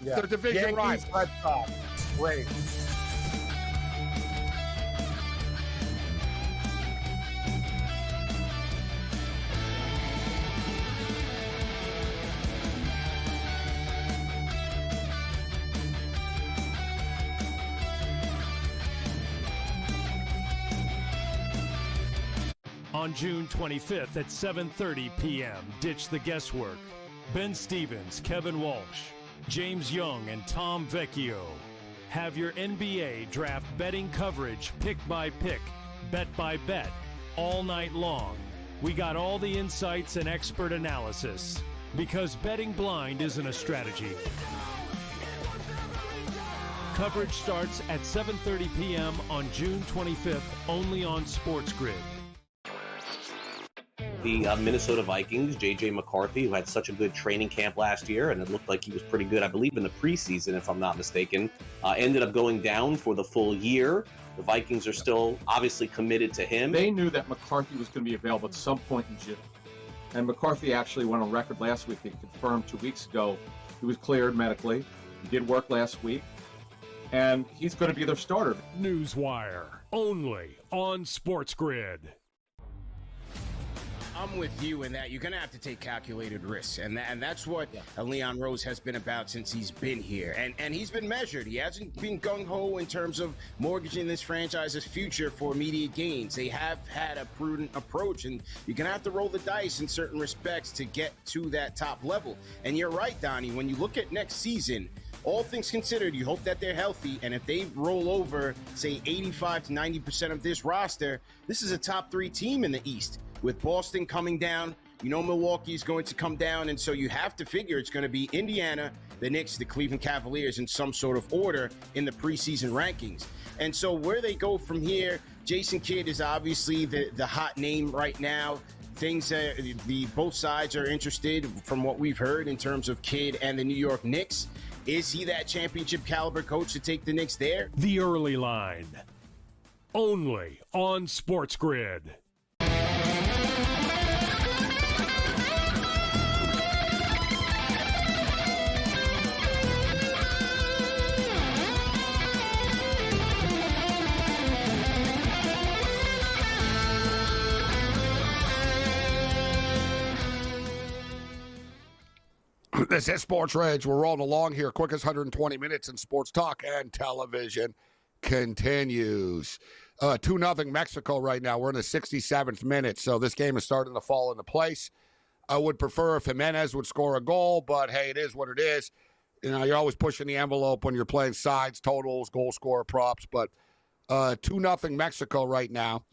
they're division rivals. Red Sox. Great. On June 25th at 7:30 p.m., ditch the guesswork. Ben Stevens, Kevin Walsh, James Young, and Tom Vecchio have your NBA draft betting coverage pick by pick, bet by bet, all night long. We got all the insights and expert analysis because betting blind isn't a strategy. Coverage starts at 7:30 p.m. on June 25th, only on SportsGrid. The Minnesota Vikings, J.J. McCarthy, who had such a good training camp last year, and it looked like he was pretty good, I believe, in the preseason, if I'm not mistaken, ended up going down for the full year. The Vikings are still obviously committed to him. They knew that McCarthy was going to be available at some point in June. And McCarthy actually went on record last week and confirmed 2 weeks ago he was cleared medically. He did work last week. And he's going to be their starter. Newswire, only on SportsGrid. I'm with you in that you're going to have to take calculated risks. And that's what Leon Rose has been about since he's been here. And he's been measured. He hasn't been gung-ho in terms of mortgaging this franchise's future for immediate gains. They have had a prudent approach, and you're going to have to roll the dice in certain respects to get to that top level. And you're right, Donnie, when you look at next season, all things considered, you hope that they're healthy, and if they roll over, say, 85 to 90% of this roster, this is a top 3 team in the East. With Boston coming down, you know Milwaukee is going to come down, and so you have to figure it's going to be Indiana, the Knicks, the Cleveland Cavaliers in some sort of order in the preseason rankings. And so where they go from here, Jason Kidd is obviously the hot name right now. Things both sides are interested from what we've heard in terms of Kidd and the New York Knicks. Is he that championship caliber coach to take the Knicks there? The Early Line, only on SportsGrid. This is SportsRage. We're rolling along here. Quickest 120 minutes in sports talk and television continues. 2-0 Mexico right now. We're in the 67th minute, so this game is starting to fall into place. I would prefer if Jimenez would score a goal, but hey, it is what it is. You know, you're always pushing the envelope when you're playing sides, totals, goal scorer props, but 2-0 Mexico right now.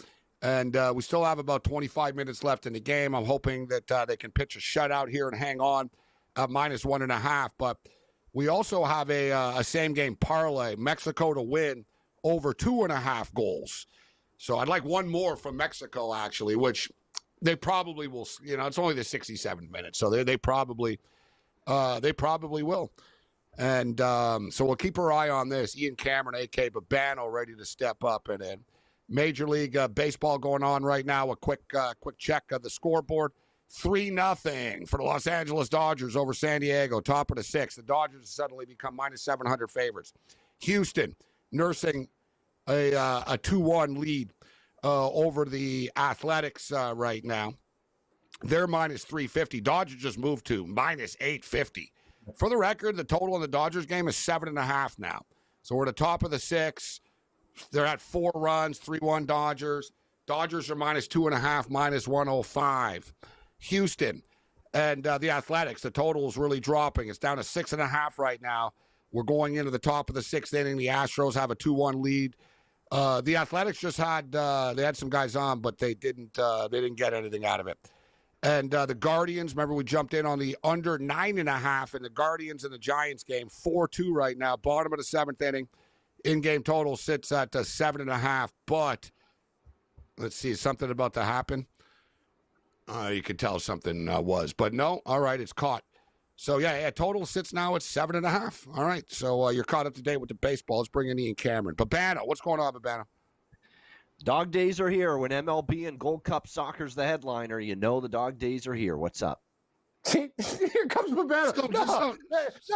And we still have about 25 minutes left in the game. I'm hoping that they can pitch a shutout here and hang on. -1.5, but we also have a same-game parlay, Mexico to win over 2.5 goals. So I'd like one more from Mexico, actually, which they probably will. You know, it's only the 67th minute, so they probably will. And so we'll keep our eye on this. Ian Cameron, a.k.a. Babano, ready to step up. And then Major League Baseball going on right now. A quick check of the scoreboard. 3-0 for the Los Angeles Dodgers over San Diego, top of the 6th. The Dodgers have suddenly become -700 favorites. Houston nursing a 2-1 lead over the Athletics right now. They're -350. Dodgers just moved to -850. For the record, the total in the Dodgers game is 7.5 now. So we're at the top of the 6. They're at 4 runs, 3-1 Dodgers. Dodgers are -2.5, -105. Houston and the Athletics, the total is really dropping. It's down to 6.5 right now. We're going into the top of the 6th inning. The Astros have a 2-1 lead. The Athletics just had they had some guys on, but they didn't get anything out of it. And the Guardians, remember we jumped in on the under 9.5 in the Guardians and the Giants game, 4-2 right now. Bottom of the 7th inning. In-game total sits at 7.5. But let's see, is something about to happen? You could tell something was, but no. All right, it's caught. So yeah, total sits now at 7.5. All right, so you're caught up to date with the baseball. Let's bring in Ian Cameron. Babano, what's going on, Babano? Dog days are here. When MLB and Gold Cup Soccer's the headliner, you know the dog days are here. What's up? See, here comes Babano. No, it's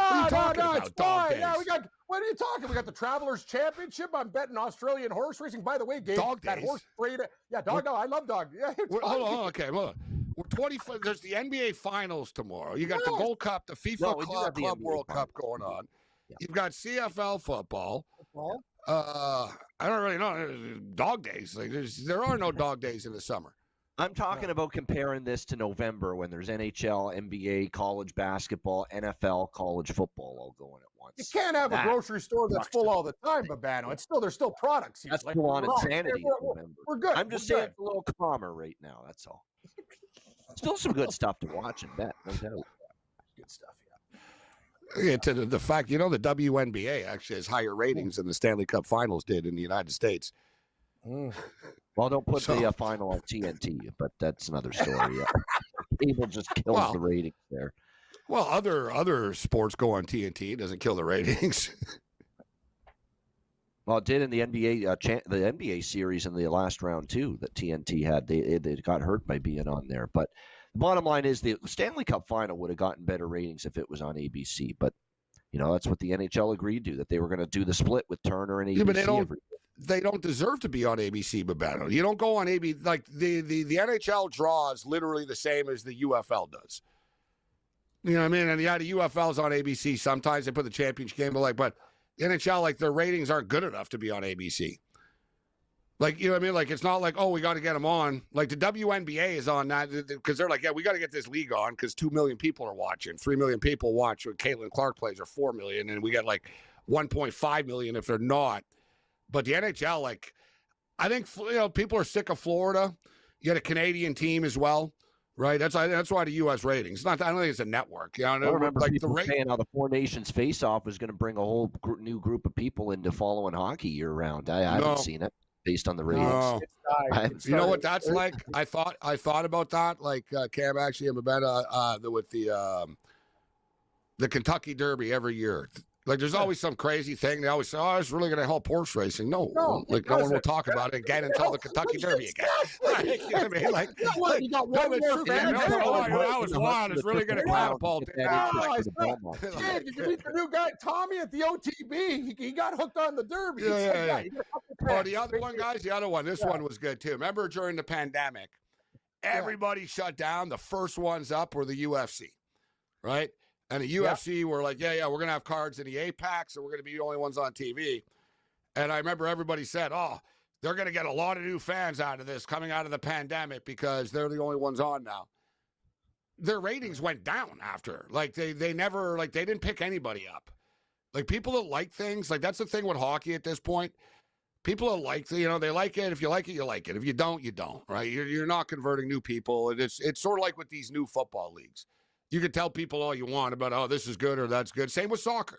fine. Yeah, what are you talking? We got the Travelers Championship. I'm betting Australian horse racing. By the way, Gabe, dog that days. Horse breed. Yeah, dog. No, I love dog. Yeah, hold on. Okay, hold on. We're 25. There's the NBA Finals tomorrow. You got the Gold Cup, the FIFA Club World Cup going on. Yeah. You've got CFL football. I don't really know. Dog days. Like there are no dog days in the summer. I'm talking about comparing this to November when there's NHL, NBA, college basketball, NFL, college football all going at once. You can't have a grocery store that's full all the time, Babano. There's still products here. That's full on insanity in November. We're good. I'm just saying it's a little calmer right now. That's all. Still some good stuff to watch and bet. No doubt. Good stuff, Yeah, to the fact, the WNBA actually has higher ratings than the Stanley Cup Finals did in the United States. Well, don't put the final on TNT, but that's another story. Cable just kills the ratings there. Well, other sports go on TNT. It doesn't kill the ratings. Well, it did in the NBA the NBA series in the last round too that TNT had. They got hurt by being on there. But the bottom line is the Stanley Cup Final would have gotten better ratings if it was on ABC. But that's what the NHL agreed to, that they were going to do the split with Turner and ABC. Yeah, but they don't deserve to be on ABC, Babano. You don't go on ABC. Like the NHL draws literally the same as the UFL does. You know what I mean? And the UFL's on ABC. Sometimes they put the championship game, but the NHL, their ratings aren't good enough to be on ABC. You know what I mean? It's not like, we got to get them on. The WNBA is on that because they're like, we got to get this league on because 2 million people are watching. 3 million people watch when Caitlin Clark plays, or 4 million, and we got 1.5 million if they're not. But the NHL, I think, people are sick of Florida. You had a Canadian team as well, right? That's why the U.S. ratings. I don't think it's a network. I remember people saying how the Four Nations face-off was going to bring a whole new group of people into following hocky year-round. I haven't seen it based on the ratings. No. You know what that's like? I thought about that. Cam actually and Babetta with the Kentucky Derby every year. There's always some crazy thing. They always say, it's really going to help horse racing. No one will talk about it again until the Kentucky Derby again. You know what I mean? That was wild. It's really going to catapult it. Did you meet the new guy, Tommy, at the OTB? He got hooked on the Derby. Yeah. Oh, the other one, guys, this one was good, too. Remember during the pandemic, everybody shut down. The first ones up were the UFC, right? And the UFC were like, we're going to have cards in the Apex, and we're going to be the only ones on TV. And I remember everybody said, they're going to get a lot of new fans out of this coming out of the pandemic because they're the only ones on now. Their ratings went down after. They never, they didn't pick anybody up. People that like things, that's the thing with hockey at this point. People that like, they like it. If you like it, you like it. If you don't, you don't, right? You're not converting new people. It's sort of like with these new football leagues. You can tell people all you want about, this is good or that's good. Same with soccer,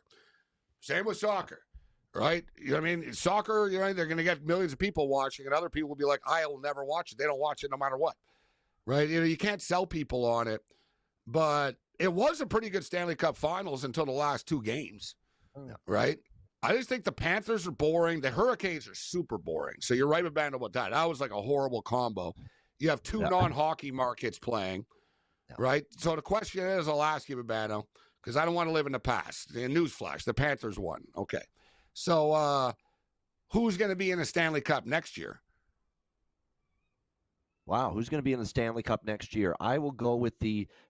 right? You know what I mean? Soccer, they're going to get millions of people watching, and other people will be like, I'll never watch it. They don't watch it no matter what, right? You can't sell people on it. But it was a pretty good Stanley Cup Finals until the last 2 games, right? I just think the Panthers are boring. The Hurricanes are super boring. So you're right about that. That was a horrible combo. You have 2 non-hockey markets playing. Right? So the question is, I'll ask you, Babano, because I don't want to live in the past. Newsflash, the Panthers won. Okay. So who's going to be in the Stanley Cup next year? Wow, who's going to be in the Stanley Cup next year? I will go with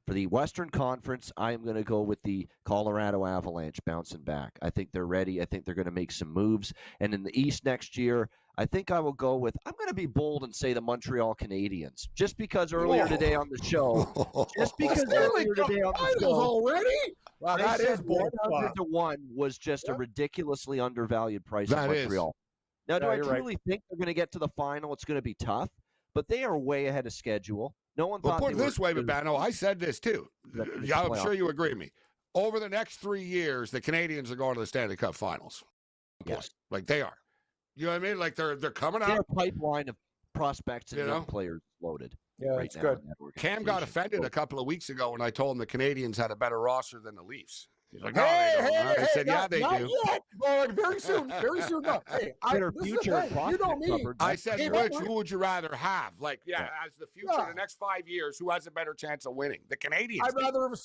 for the Western Conference, I am going to go with the Colorado Avalanche bouncing back. I think they're ready. I think they're going to make some moves. And in the East next year, I think I will go with, I'm going to be bold and say the Montreal Canadiens. Just because earlier today on the show, already? Wow, that is bold. 100-1 was just a ridiculously undervalued price of Montreal. Now, do I truly think they're going to get to the final? It's going to be tough. But they are way ahead of schedule. No one thought. Put it this way, Babano. I said this too. I'm sure you agree with me. Over the next 3 years, the Canadians are going to the Stanley Cup Finals. Yes, they are. You know what I mean? They're coming out. Their pipeline of prospects and young players loaded. Yeah, that's good. Cam got offended a couple of weeks ago when I told him the Canadians had a better roster than the Leafs. He's like, I said, they do. Yet. Well, very soon. No. Hey, future you know me. I said, who would you rather have? As the future, the next 5 years, who has a better chance of winning? The Canadians. I'd rather have a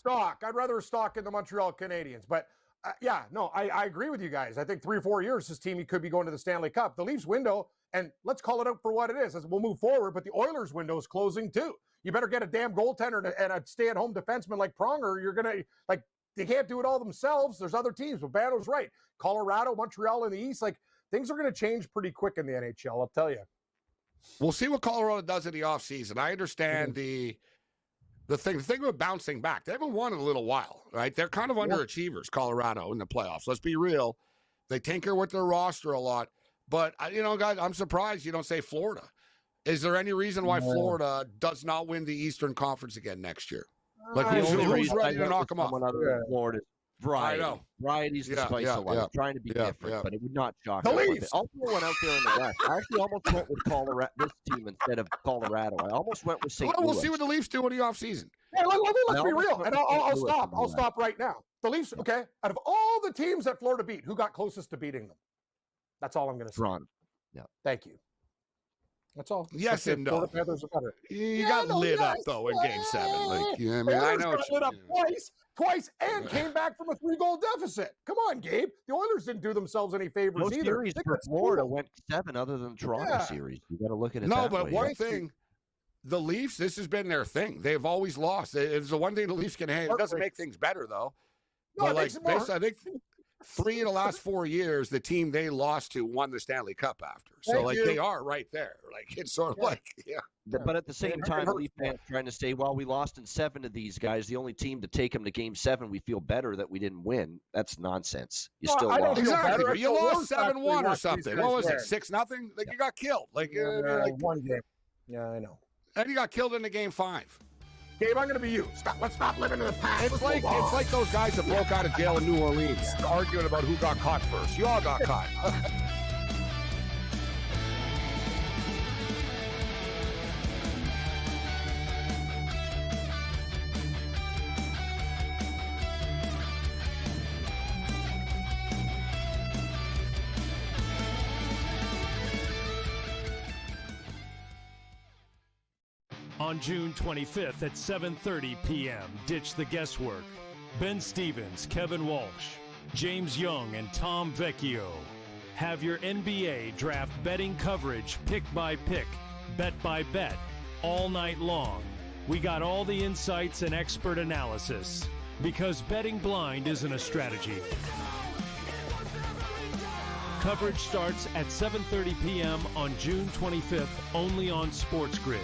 stock in the Montreal Canadiens. But, I agree with you guys. I think 3 or 4 years, this team could be going to the Stanley Cup. The Leafs window, and let's call it out for what it is as we'll move forward, but the Oilers window is closing too. You better get a damn goaltender and a stay-at-home defenseman like Pronger. You're going to, they can't do it all themselves. There's other teams. But Bano's right. Colorado, Montreal in the East, things are going to change pretty quick in the NHL, I'll tell you. We'll see what Colorado does in the offseason. I understand the thing about bouncing back. They haven't won in a little while, right? They're kind of underachievers, Colorado, in the playoffs. Let's be real. They tinker with their roster a lot. But, guys, I'm surprised you don't say Florida. Is there any reason why Florida does not win the Eastern Conference again next year? Like, who's ready to knock them off? Florida. Variety. I know. Variety's the spice of life. Trying to be different, but it would not shock the me. Leafs. I'll throw one out there in the West. I actually almost went with Colorado, this team instead of Colorado. I almost went with St. Louis. We'll see what the Leafs do in the offseason. Yeah, let's be real. And I'll stop. I'll stop right now. The Leafs, okay, out of all the teams that Florida beat, who got closest to beating them? That's all I'm going to say. Toronto. Yeah. Thank you. That's all. Yes and no. Panthers are better. You got lit up, though, in Game 7. Like, I know got lit up twice, and came back from a 3-goal deficit. Come on, Gabe. The Oilers didn't do themselves any favors Most either. series for Florida went 7 other than the Toronto series. You got to look at it that way. No, but one thing, the Leafs, this has been their thing. They've always lost. It's the one thing the Leafs can handle. It doesn't make things better, though. No, but, I think 3 of the last 4 years, the team they lost to won the Stanley Cup after. So, they are right there. Like, it's sort of But at the same time, Leaf fans trying to say, well, we lost in 7 of these guys. The only team to take them to Game 7, we feel better that we didn't win. That's nonsense. You still lost. Exactly. But you lost 7-1 or something. What was it? 6-0? Like, you got killed. Like, one game. Yeah, I know. And you got killed in the Game 5. Gabe, I'm going to be you. Let's stop living in the past. It's like those guys that broke out of jail in New Orleans arguing about who got caught first. You all got caught. On June 25th at 7:30 p.m., ditch the guesswork. Ben Stevens, Kevin Walsh, James Young, and Tom Vecchio have your NBA draft betting coverage pick by pick, bet by bet, all night long. We got all the insights and expert analysis because betting blind isn't a strategy. Coverage starts at 7:30 p.m. on June 25th, only on SportsGrid.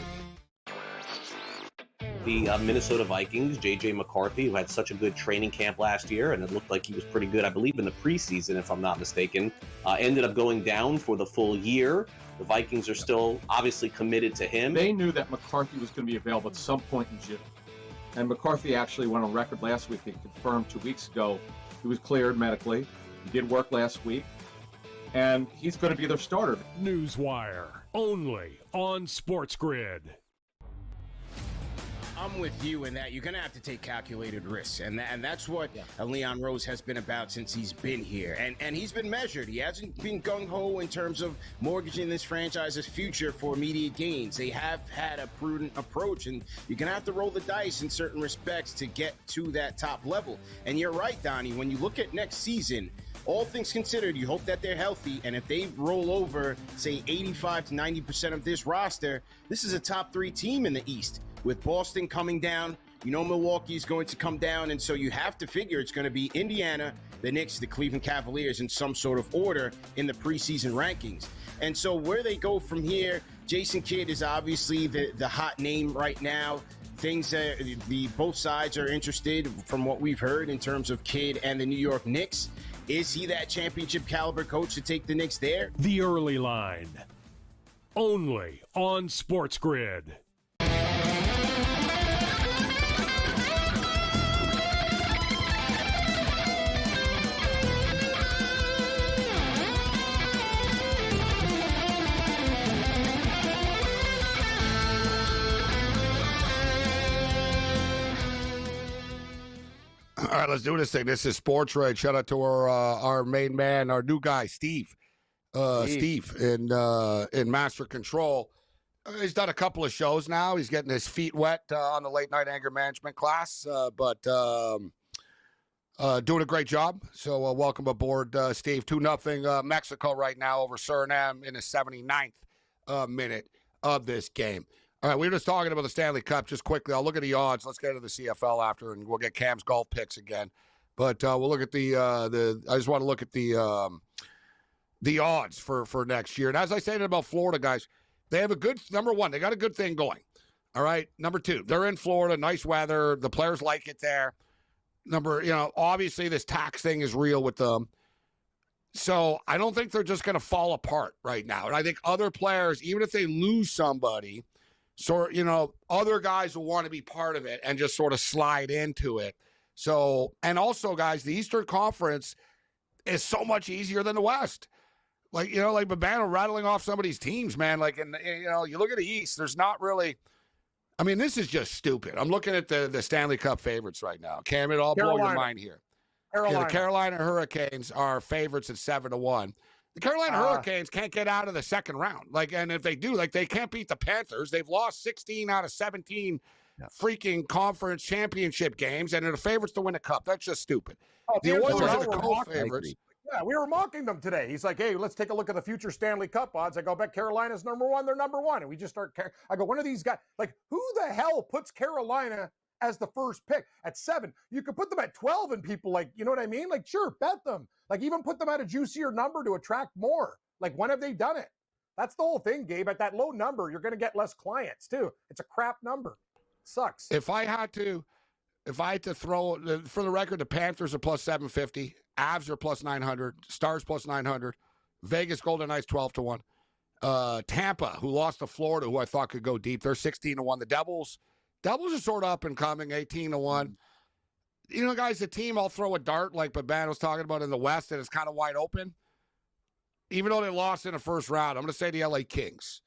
The Minnesota Vikings, J.J. McCarthy, who had such a good training camp last year, and it looked like he was pretty good, I believe, in the preseason, if I'm not mistaken, ended up going down for the full year. The Vikings are still obviously committed to him. They knew that McCarthy was going to be available at some point in June. And McCarthy actually went on record last week and confirmed 2 weeks ago he was cleared medically. He did work last week. And he's going to be their starter. Newswire, only on SportsGrid. I'm with you in that you're going to have to take calculated risks. And that's what Leon Rose has been about since he's been here. And he's been measured. He hasn't been gung-ho in terms of mortgaging this franchise's future for immediate gains. They have had a prudent approach, and you're going to have to roll the dice in certain respects to get to that top level. And you're right, Donnie, when you look at next season, all things considered, you hope that they're healthy, and if they roll over, say, 85 to 90% of this roster, this is a top 3 team in the East. With Boston coming down, Milwaukee's going to come down, and so you have to figure it's going to be Indiana, the Knicks, the Cleveland Cavaliers in some sort of order in the preseason rankings. And so where they go from here, Jason Kidd is obviously the hot name right now. Things both sides are interested from what we've heard in terms of Kidd and the New York Knicks. Is he that championship caliber coach to take the Knicks there? The Early Line, only on SportsGrid. All right, let's do this thing. This is SportsRage. Shout out to our main man, our new guy, Steve. Steve in Master Control. He's done a couple of shows now. He's getting his feet wet on the late night anger management class, but doing a great job. So welcome aboard, Steve. 2-0 Mexico right now over Suriname in the 79th minute of this game. All right, we were just talking about the Stanley Cup just quickly. I'll look at the odds. Let's get into the CFL after, and we'll get Cam's golf picks again. But we'll look at I just want to look at the odds for next year. And as I said about Florida, guys, They have a good, number one, they got a good thing going. All right. Number two, they're in Florida, nice weather. The players like it there. Obviously this tax thing is real with them. So I don't think they're just going to fall apart right now. And I think other players, even if they lose somebody, other guys will want to be part of it and just sort of slide into it. So, and also, guys, the Eastern Conference is so much easier than the West. Like Babano rattling off some of these teams, man. You look at the East, there's not really. I mean, this is just stupid. I'm looking at the Stanley Cup favorites right now. Cam, it all blow your mind here. The Carolina Hurricanes are favorites at 7-1. The Carolina Hurricanes can't get out of the second round. And if they do, they can't beat the Panthers. They've lost 16 out of 17 freaking conference championship games, and they're the favorites to win a cup. That's just stupid. The Oilers are the co-favorites. Yeah, we were mocking them today. He's like, hey, let's take a look at the future Stanley Cup odds. I go, bet Carolina's number one. They're number one. And we just start, I go, one of these guys, who the hell puts Carolina as the first pick at 7? You could put them at 12 and people you know what I mean? Sure, bet them. Even put them at a juicier number to attract more. When have they done it? That's the whole thing, Gabe. At that low number, you're going to get less clients too. It's a crap number. It sucks. If I had to throw, for the record, the Panthers are plus 750, Avs are plus 900, Stars plus 900, Vegas Golden Knights 12-1. Tampa, who lost to Florida, who I thought could go deep, they're 16-1. The Devils are sort of up and coming, 18-1. Guys, the team, I'll throw a dart like Babano's talking about in the West, and it's kind of wide open. Even though they lost in the first round, I'm going to say the LA Kings.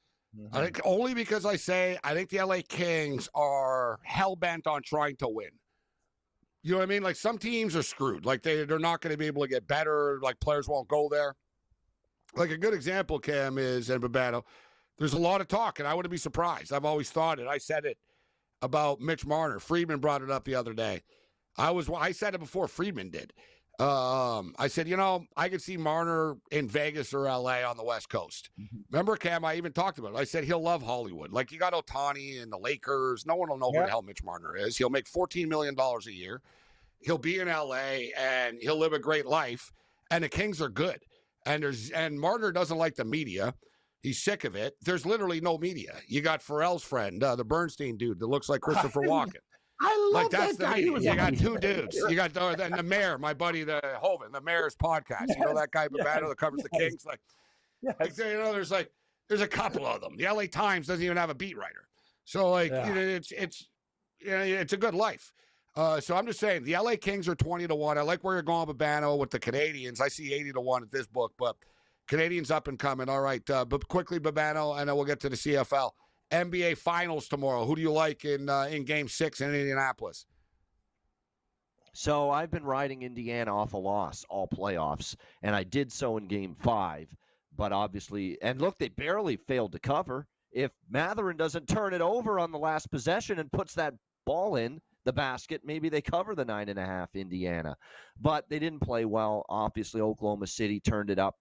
I think only because I think the LA Kings are hell-bent on trying to win. You know what I mean? Some teams are screwed. They're not going to be able to get better. Players won't go there. A good example, Cam, is, and Babano, there's a lot of talk, and I wouldn't be surprised. I've always thought it. I said it about Mitch Marner. Friedman brought it up the other day. I said it before Friedman did. I said, I could see Marner in Vegas or LA on the West Coast. Remember, Cam, I even talked about it. I said he'll love Hollywood. You got Ohtani and the Lakers. No one will know who the hell Mitch Marner is. He'll make $14 million a year. He'll be in LA and he'll live a great life. And the Kings are good. And Marner doesn't like the media. He's sick of it. There's literally no media. You got Pharrell's friend, the Bernstein dude that looks like Christopher Walken. I love that's that guy. The media. You got two dudes. You got the mayor, my buddy, the Hovind, the mayor's podcast. You know that guy Babano that covers the Kings. There's a couple of them. The LA Times doesn't even have a beat writer. So it's a good life. So I'm just saying the LA Kings are 20-1. I like where you're going, Babano, with the Canadians. I see 80-1 at this book, but Canadians up and coming. All right, but quickly, Babano, and then we'll get to the CFL. NBA Finals tomorrow. Who do you like in Game 6 in Indianapolis? So I've been riding Indiana off a loss all playoffs, and I did so in Game 5. But obviously, and look, they barely failed to cover. If Matherin doesn't turn it over on the last possession and puts that ball in the basket, maybe they cover the 9.5 Indiana. But they didn't play well. Obviously, Oklahoma City turned it up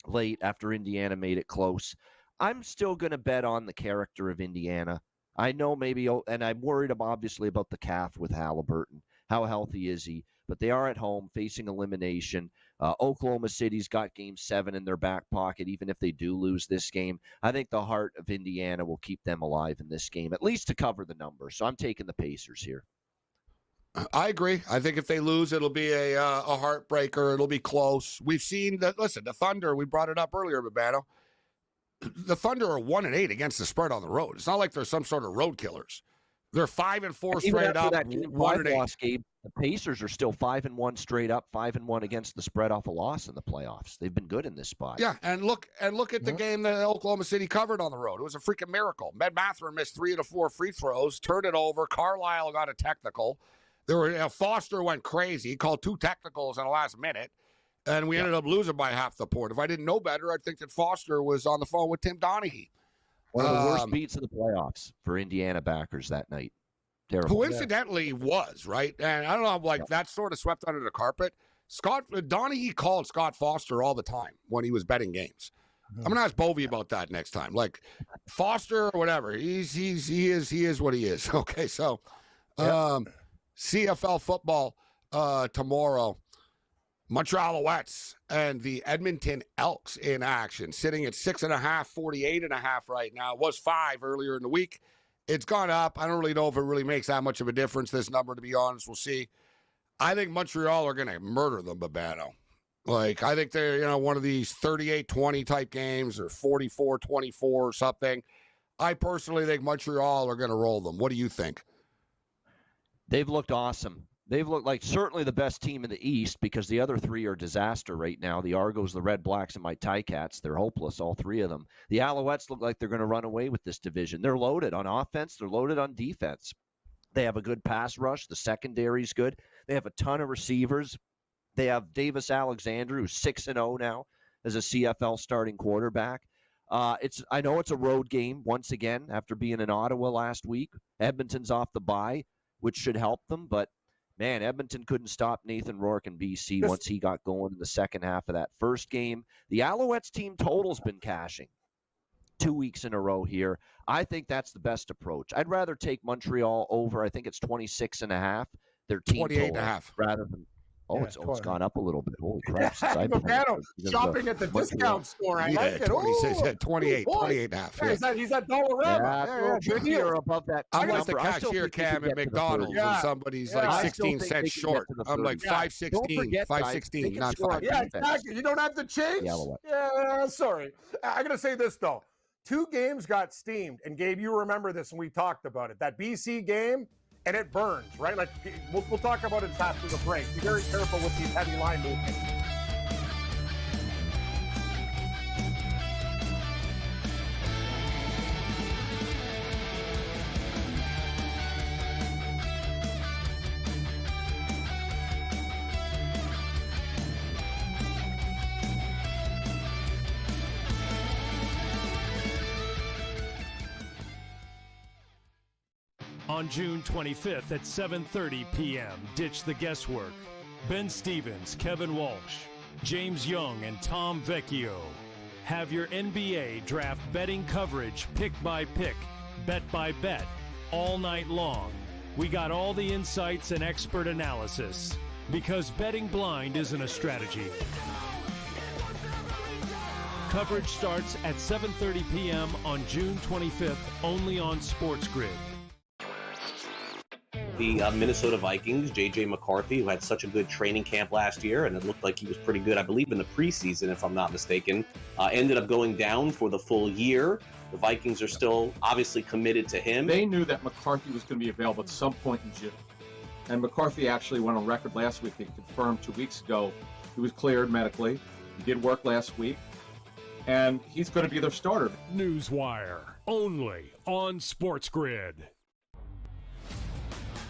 late after Indiana made it close. I'm still going to bet on the character of Indiana. I know maybe, and I'm worried obviously about the calf with Halliburton. How healthy is he? But they are at home facing elimination. Oklahoma City's got Game 7 in their back pocket, even if they do lose this game. I think the heart of Indiana will keep them alive in this game, at least to cover the number. So I'm taking the Pacers here. I agree. I think if they lose, it'll be a heartbreaker. It'll be close. We've seen that. Listen, the Thunder, we brought it up earlier, Babano. The Thunder are 1-8 against the spread on the road. It's not like they're some sort of road killers. They're 5-4 straight up. That 1-8 loss, Gabe, the Pacers are still 5-1 straight up, 5-1 against the spread off a loss in the playoffs. They've been good in this spot. Yeah, and look at the game that Oklahoma City covered on the road. It was a freaking miracle. Med Matherin missed 3 of the 4 free throws, turned it over. Carlisle got a technical. Foster went crazy. He called 2 technicals in the last minute. And we ended up losing by half the point. If I didn't know better, I'd think that Foster was on the phone with Tim Donaghy. One of the worst beats of the playoffs for Indiana backers that night. Terrible. Who incidentally was, right? And I don't know, that's sort of swept under the carpet. Donaghy called Scott Foster all the time when he was betting games. I'm going to ask Bovey about that next time. Foster or whatever, he is what he is. Okay, so CFL football tomorrow. Montreal Alouettes and the Edmonton Elks in action, sitting at 6.5, 48.5 right now. It was 5 earlier in the week. It's gone up. I don't really know if it really makes that much of a difference, this number, to be honest. We'll see. I think Montreal are going to murder them, Babano. Like, I think they're, one of these 38-20 type games or 44-24 or something. I personally think Montreal are going to roll them. What do you think? They've looked awesome. They've looked like certainly the best team in the East because the other three are disaster right now. The Argos, the Red Blacks, and my Ticats, they're hopeless, all three of them. The Alouettes look like they're going to run away with this division. They're loaded on offense. They're loaded on defense. They have a good pass rush. The secondary's good. They have a ton of receivers. They have Davis Alexander, who's 6-0 now as a CFL starting quarterback. I know it's a road game once again after being in Ottawa last week. Edmonton's off the bye, which should help them, but man, Edmonton couldn't stop Nathan Rourke in BC once he got going in the second half of that first game. The Alouettes team total's been cashing 2 weeks in a row here. I think that's the best approach. I'd rather take Montreal over. I think it's 26.5. Their team 28.5 rather than. Oh, Yeah, it's gone up a little bit. Holy crap. Since I've been shopping at the discount store. I like it. 28, 28.5. Yeah. He's at Dollarama. You're above that. I'm like the cashier cam at McDonald's and somebody's like 16 cents short. I'm like 5.16, 5.16, not 5. Yeah, exactly. You don't have to change. Yeah, sorry. I got to say this, though. 2 games got steamed. And, Gabe, you remember this, and we talked about it. That BC game, and it burns, right? Like, we'll talk about it after the break. Be very careful with these heavy line movements. On June 25th at 7:30 p.m., ditch the guesswork. Ben Stevens, Kevin Walsh, James Young, and Tom Vecchio have your NBA draft betting coverage pick by pick, bet by bet, all night long. We got all the insights and expert analysis because betting blind isn't a strategy. Coverage starts at 7:30 p.m. on June 25th, only on SportsGrid. The Minnesota Vikings, J.J. McCarthy, who had such a good training camp last year, and it looked like he was pretty good, I believe, in the preseason, if I'm not mistaken, ended up going down for the full year. The Vikings are still obviously committed to him. They knew that McCarthy was going to be available at some point in June. And McCarthy actually went on record last week and confirmed 2 weeks ago he was cleared medically. He did work last week. And he's going to be their starter. Newswire, only on SportsGrid.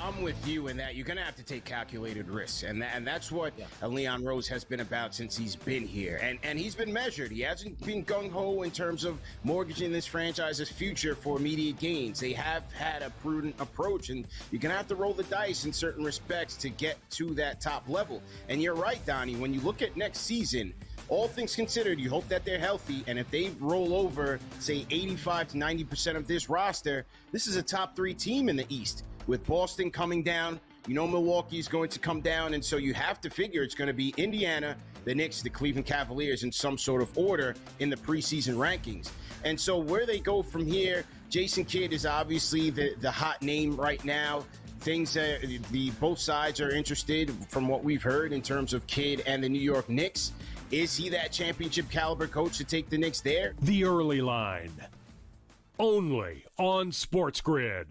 I'm with you in that you're going to have to take calculated risks. And that's what Leon Rose has been about since he's been here. And he's been measured. He hasn't been gung-ho in terms of mortgaging this franchise's future for immediate gains. They have had a prudent approach, and you're going to have to roll the dice in certain respects to get to that top level. And you're right, Donnie, when you look at next season, all things considered, you hope that they're healthy, and if they roll over, say, 85 to 90% of this roster, this is a top 3 team in the East. With Boston coming down, Milwaukee's going to come down, and so you have to figure it's going to be Indiana, the Knicks, the Cleveland Cavaliers in some sort of order in the preseason rankings. And so where they go from here, Jason Kidd is obviously the hot name right now. Both sides are interested from what we've heard in terms of Kidd and the New York Knicks. Is he that championship caliber coach to take the Knicks there? The Early Line, only on SportsGrid.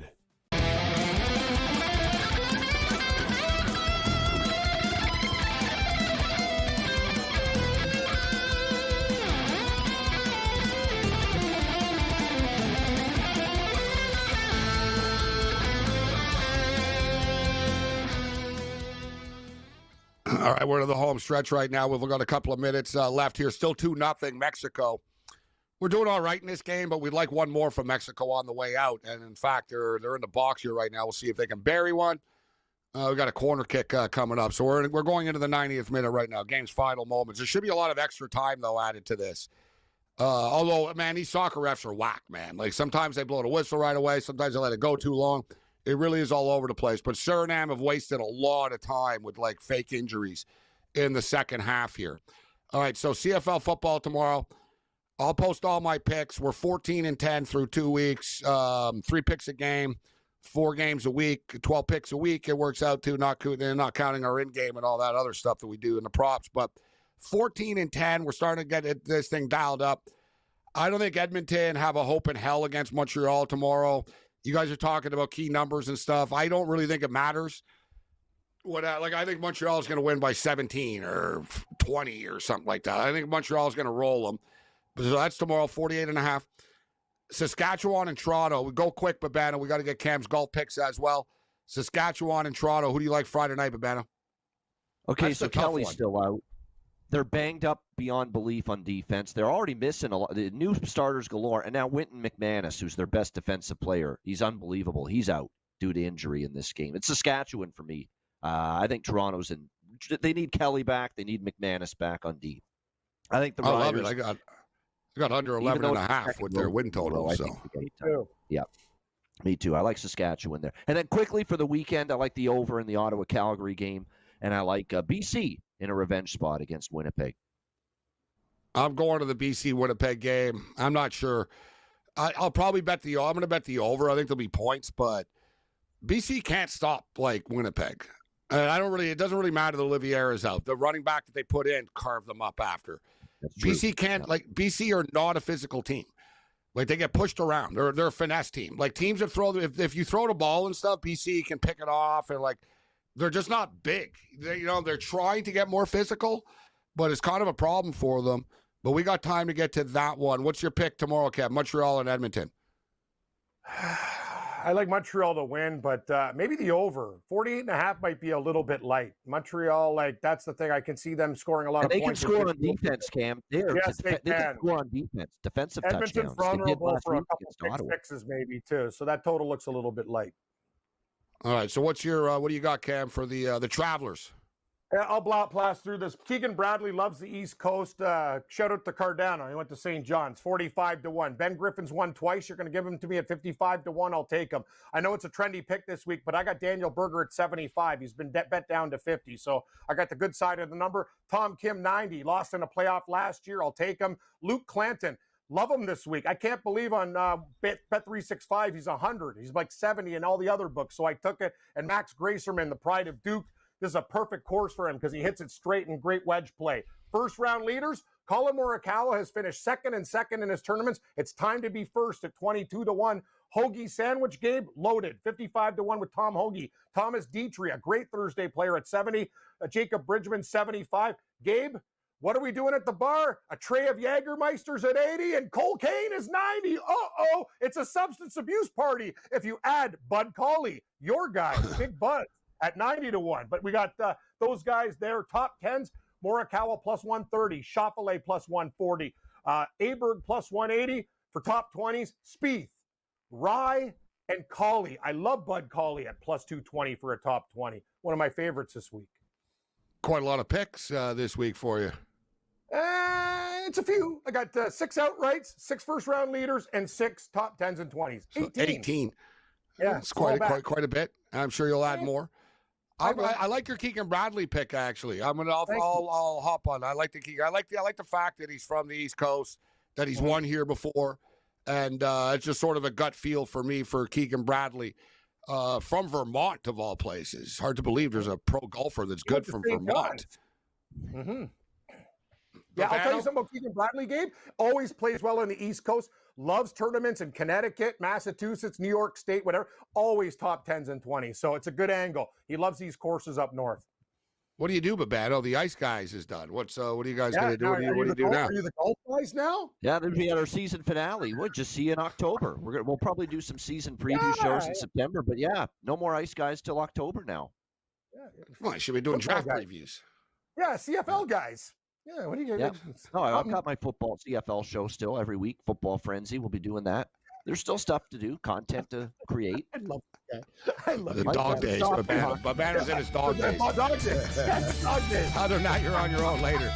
All right, we're to the home stretch right now. We've got a couple of minutes left here. Still 2-0 Mexico. We're doing all right in this game, but we'd like one more from Mexico on the way out. And, in fact, they're in the box here right now. We'll see if they can bury one. We've got a corner kick coming up. So we're going into the 90th minute right now. Game's final moments. There should be a lot of extra time, though, added to this. Although, man, these soccer refs are whack, man. Like, sometimes they blow the whistle right away. Sometimes they let it go too long. It really is all over the place. But Suriname have wasted a lot of time with, like, fake injuries. in the second half here. All right, so CFL football tomorrow. I'll post all my picks. We're 14-10 through 2 weeks, 3 picks a game, 4 games a week, 12 picks a week. It works out to not counting our in-game and all that other stuff that we do in the props. But 14-10, we're starting to get this thing dialed up. I don't think Edmonton have a hope in hell against Montreal tomorrow. You guys are talking about key numbers and stuff. I don't really think it matters. I think Montreal is going to win by 17 or 20 or something like that. I think Montreal is going to roll them. So that's tomorrow, 48.5. Saskatchewan and Toronto. We go quick, Babano. We got to get Cam's golf picks as well. Saskatchewan and Toronto. Who do you like Friday night, Babano? Okay, That's so Kelly's still out. They're banged up beyond belief on defense. They're already missing a lot. The new starters galore. And now Wynton McManus, who's their best defensive player. He's unbelievable. He's out due to injury in this game. It's Saskatchewan for me. I think Toronto's in. They need Kelly back. They need McManus back on D. I think the Riders. I love it. I got under 11.5 with their win total. Yeah, me too. I like Saskatchewan there. And then quickly for the weekend, I like the over in the Ottawa-Calgary game, and I like BC in a revenge spot against Winnipeg. I'm going to the BC-Winnipeg game. I'm not sure. I'll probably bet I'm going to bet the over. I think there'll be points, but BC can't stop Winnipeg. And it doesn't really matter that Olivier is out. The running back that they put in carved them up after. BC can't BC are not a physical team. They get pushed around. They're a finesse team. Teams that throw if you throw the ball and stuff, BC can pick it off and they're just not big. They're trying to get more physical, but it's kind of a problem for them. But we got time to get to that one. What's your pick tomorrow, Kev? Montreal and Edmonton. I like Montreal to win, but maybe the over. 48.5 might be a little bit light. Montreal, that's the thing. I can see them scoring a lot of points. They can score on defense, Cam. They can score on defense. Defensive Edmonton's touchdowns. vulnerable for a couple of fixes maybe, too. So that total looks a little bit light. All right. So what do you got, Cam, for the Travelers? Yeah, I'll blast through this. Keegan Bradley loves the East Coast. Shout out to Cardano. He went to St. John's, 45-1. Ben Griffin's won twice. You're going to give him to me at 55-1. I'll take him. I know it's a trendy pick this week, but I got Daniel Berger at 75. He's been bet down to 50. So I got the good side of the number. Tom Kim, 90. Lost in a playoff last year. I'll take him. Luke Clanton. Love him this week. I can't believe on Bet365 he's 100. He's 70 in all the other books. So I took it. And Max Gracerman, the pride of Duke. This is a perfect course for him because he hits it straight and great wedge play. First round leaders, Colin Morikawa has finished second in his tournaments. It's time to be first at 22-1. Hoagie Sandwich, Gabe, loaded, 55-1 with Tom Hoagie. Thomas Dietrich, a great Thursday player at 70. Jacob Bridgman, 75. Gabe, what are we doing at the bar? A tray of Jägermeisters at 80 and Cole Kane is 90. Uh-oh, it's a substance abuse party. If you add Bud Cauley, your guy, Big Bud, at 90-1. But we got those guys there, top 10s, Morikawa plus 130, Schauffele plus 140, Aberg plus 180 for top 20s, Spieth, Rye, and Cauley. I love Bud Cauley at plus 220 for a top 20. One of my favorites this week. Quite a lot of picks this week for you. It's a few. I got 6 outrights, 6 first-round leaders, and 6 top 10s and 20s. 18. Yeah, it's quite a bit. I'm sure you'll add more. I like your Keegan Bradley pick. Actually, I'll hop on. I like the Keegan. I like the fact that he's from the East Coast, that he's won here before, and it's just sort of a gut feel for me for Keegan Bradley from Vermont of all places. Hard to believe there's a pro golfer that's good from Vermont. Mm-hmm. Yeah, I'll tell you something about Keegan Bradley, Gabe. Always plays well on the East Coast. Loves tournaments in Connecticut, Massachusetts, New York State, whatever. Always top 10s and 20s. So it's a good angle. He loves these courses up north. What do you do, Babano? The Ice Guys is done. What are you guys going to do? What do you do now? Are you the golf guys now? Yeah, then we had our season finale. We'll just see you in October. We'll probably do some season preview shows in September. But yeah, no more Ice Guys till October now. Well, I should be doing draft previews. Yeah, CFL guys. Yeah, what do you get? No, I've got my football CFL show still every week. Football Frenzy. We'll be doing that. There's still stuff to do, content to create. I love that guy. I love the dog days. Babano's in his dog days. Dog days. Dog days. Other than that, you're on your own later.